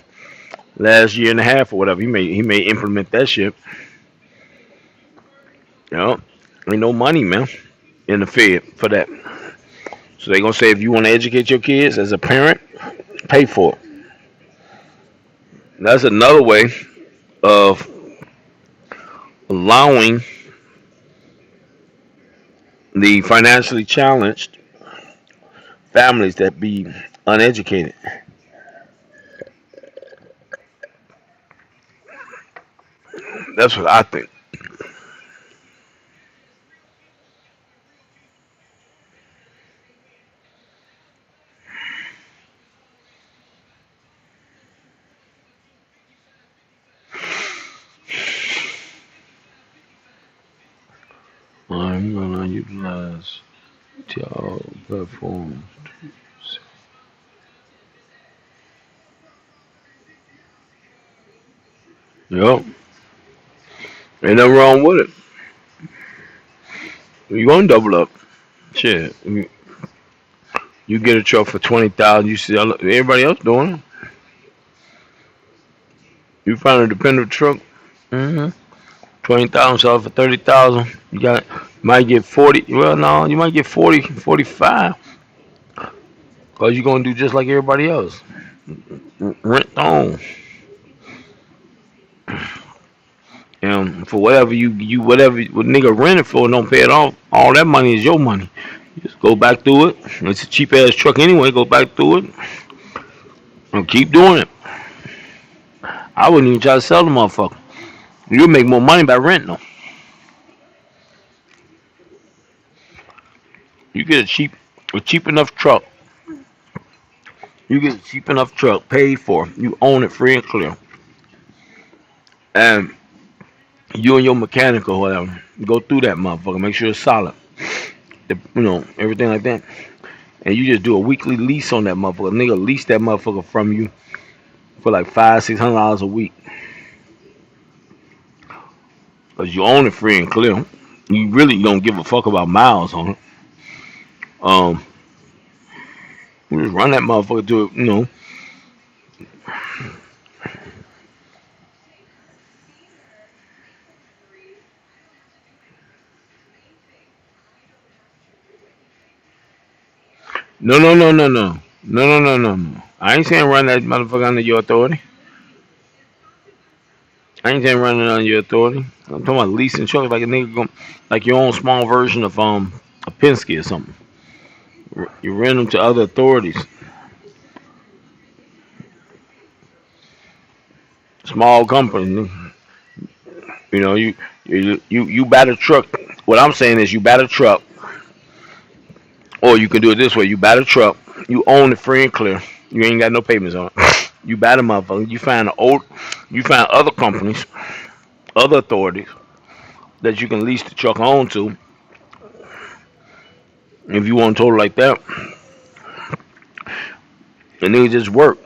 and a half or whatever. He may implement that shit. You know, ain't no money, man, in the Fed for that. So they gonna say if you want to educate your kids as a parent, pay for it. That's another way of allowing the financially challenged families that be uneducated. That's what I think. I'm gonna utilize y'all platforms. Yep, ain't nothing wrong with it. You gonna double up? Shit, you get a truck for 20,000. You see everybody else doing it. You find a dependable truck. 20,000 sell for 30,000. Might get 40. Well, no, you might get 40, 45. Cause you're gonna do just like everybody else. Rent on. And for whatever whatever what nigga rented for, don't pay it off. All that money is your money. Just go back through it. It's a cheap ass truck anyway. Go back through it and keep doing it. I wouldn't even try to sell the motherfucker. You'll make more money by renting them. You get a cheap enough truck. You get a cheap enough truck paid for. You own it free and clear. And you and your mechanic or whatever go through that motherfucker. Make sure it's solid. Everything like that. And you just do a weekly lease on that motherfucker. Nigga lease that motherfucker from you for like $500-$600 a week. Cause you own it free and clear. You really don't give a fuck about miles on it. Um, you just run that motherfucker to it. No, no, no, no, no, no, no, no, no, no. I ain't saying run that motherfucker under your authority. I ain't saying run it under your authority. I'm talking about leasing trucks like a nigga like your own small version of a Penske or something. You rent them to other authorities, small companies. You buy the truck. What I'm saying is you buy the truck, or you can do it this way. You buy the truck, you own it free and clear. You ain't got no payments on it. You buy the motherfucker. You find other companies, other authorities that you can lease the truck on to. If you want to total like that, and they just work.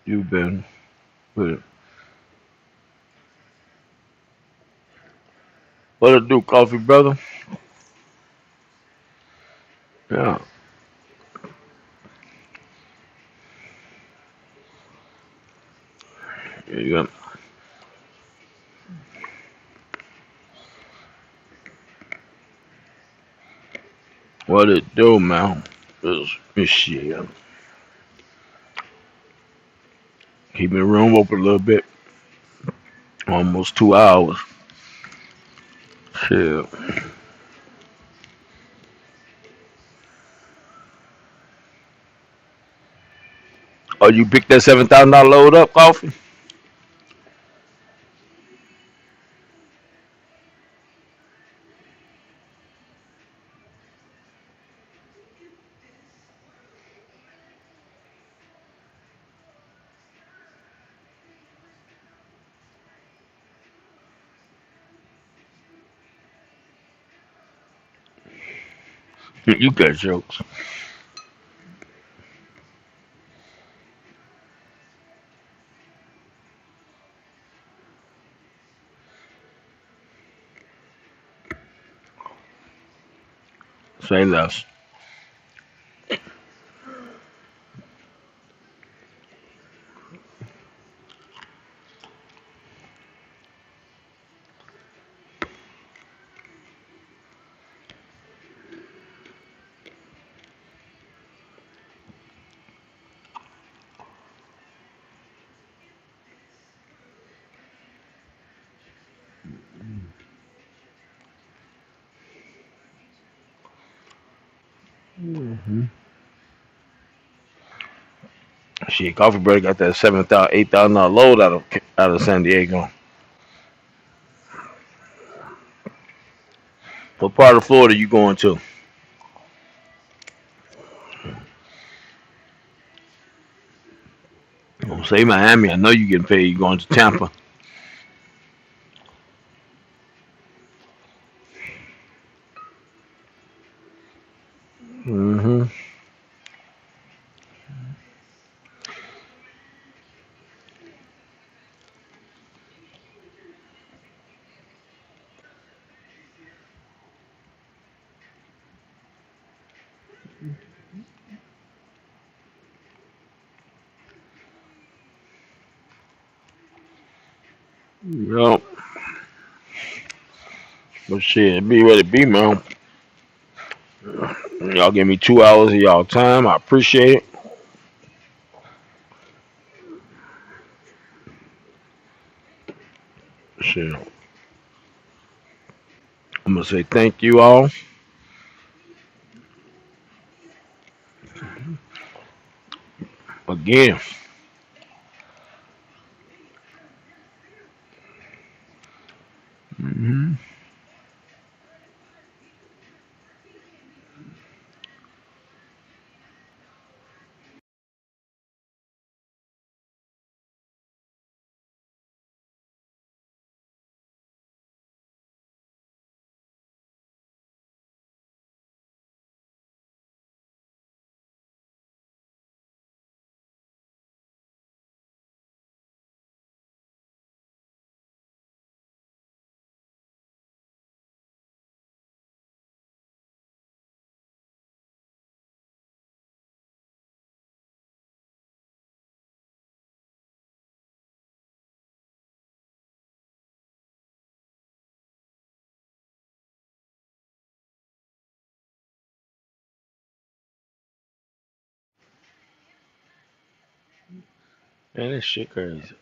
You been put it. What it do, coffee brother? Yeah. You got what it do, man? This shit. Keeping the room open a little bit. Almost 2 hours. Shit. Oh, you picked that $7,000 load up, coffee? You got jokes. Say less. Hmm. Shit, coffee brother got that 7,000, $8,000 load out of San Diego. What part of Florida you going to? Don't say Miami. I know you getting paid. You going to Tampa. Hmm. Yup. But shit, be ready to be, man. Y'all give me 2 hours of y'all time. I appreciate it. Shit. I'm gonna say thank you all. Again. Hmm. Man, this shit crazy.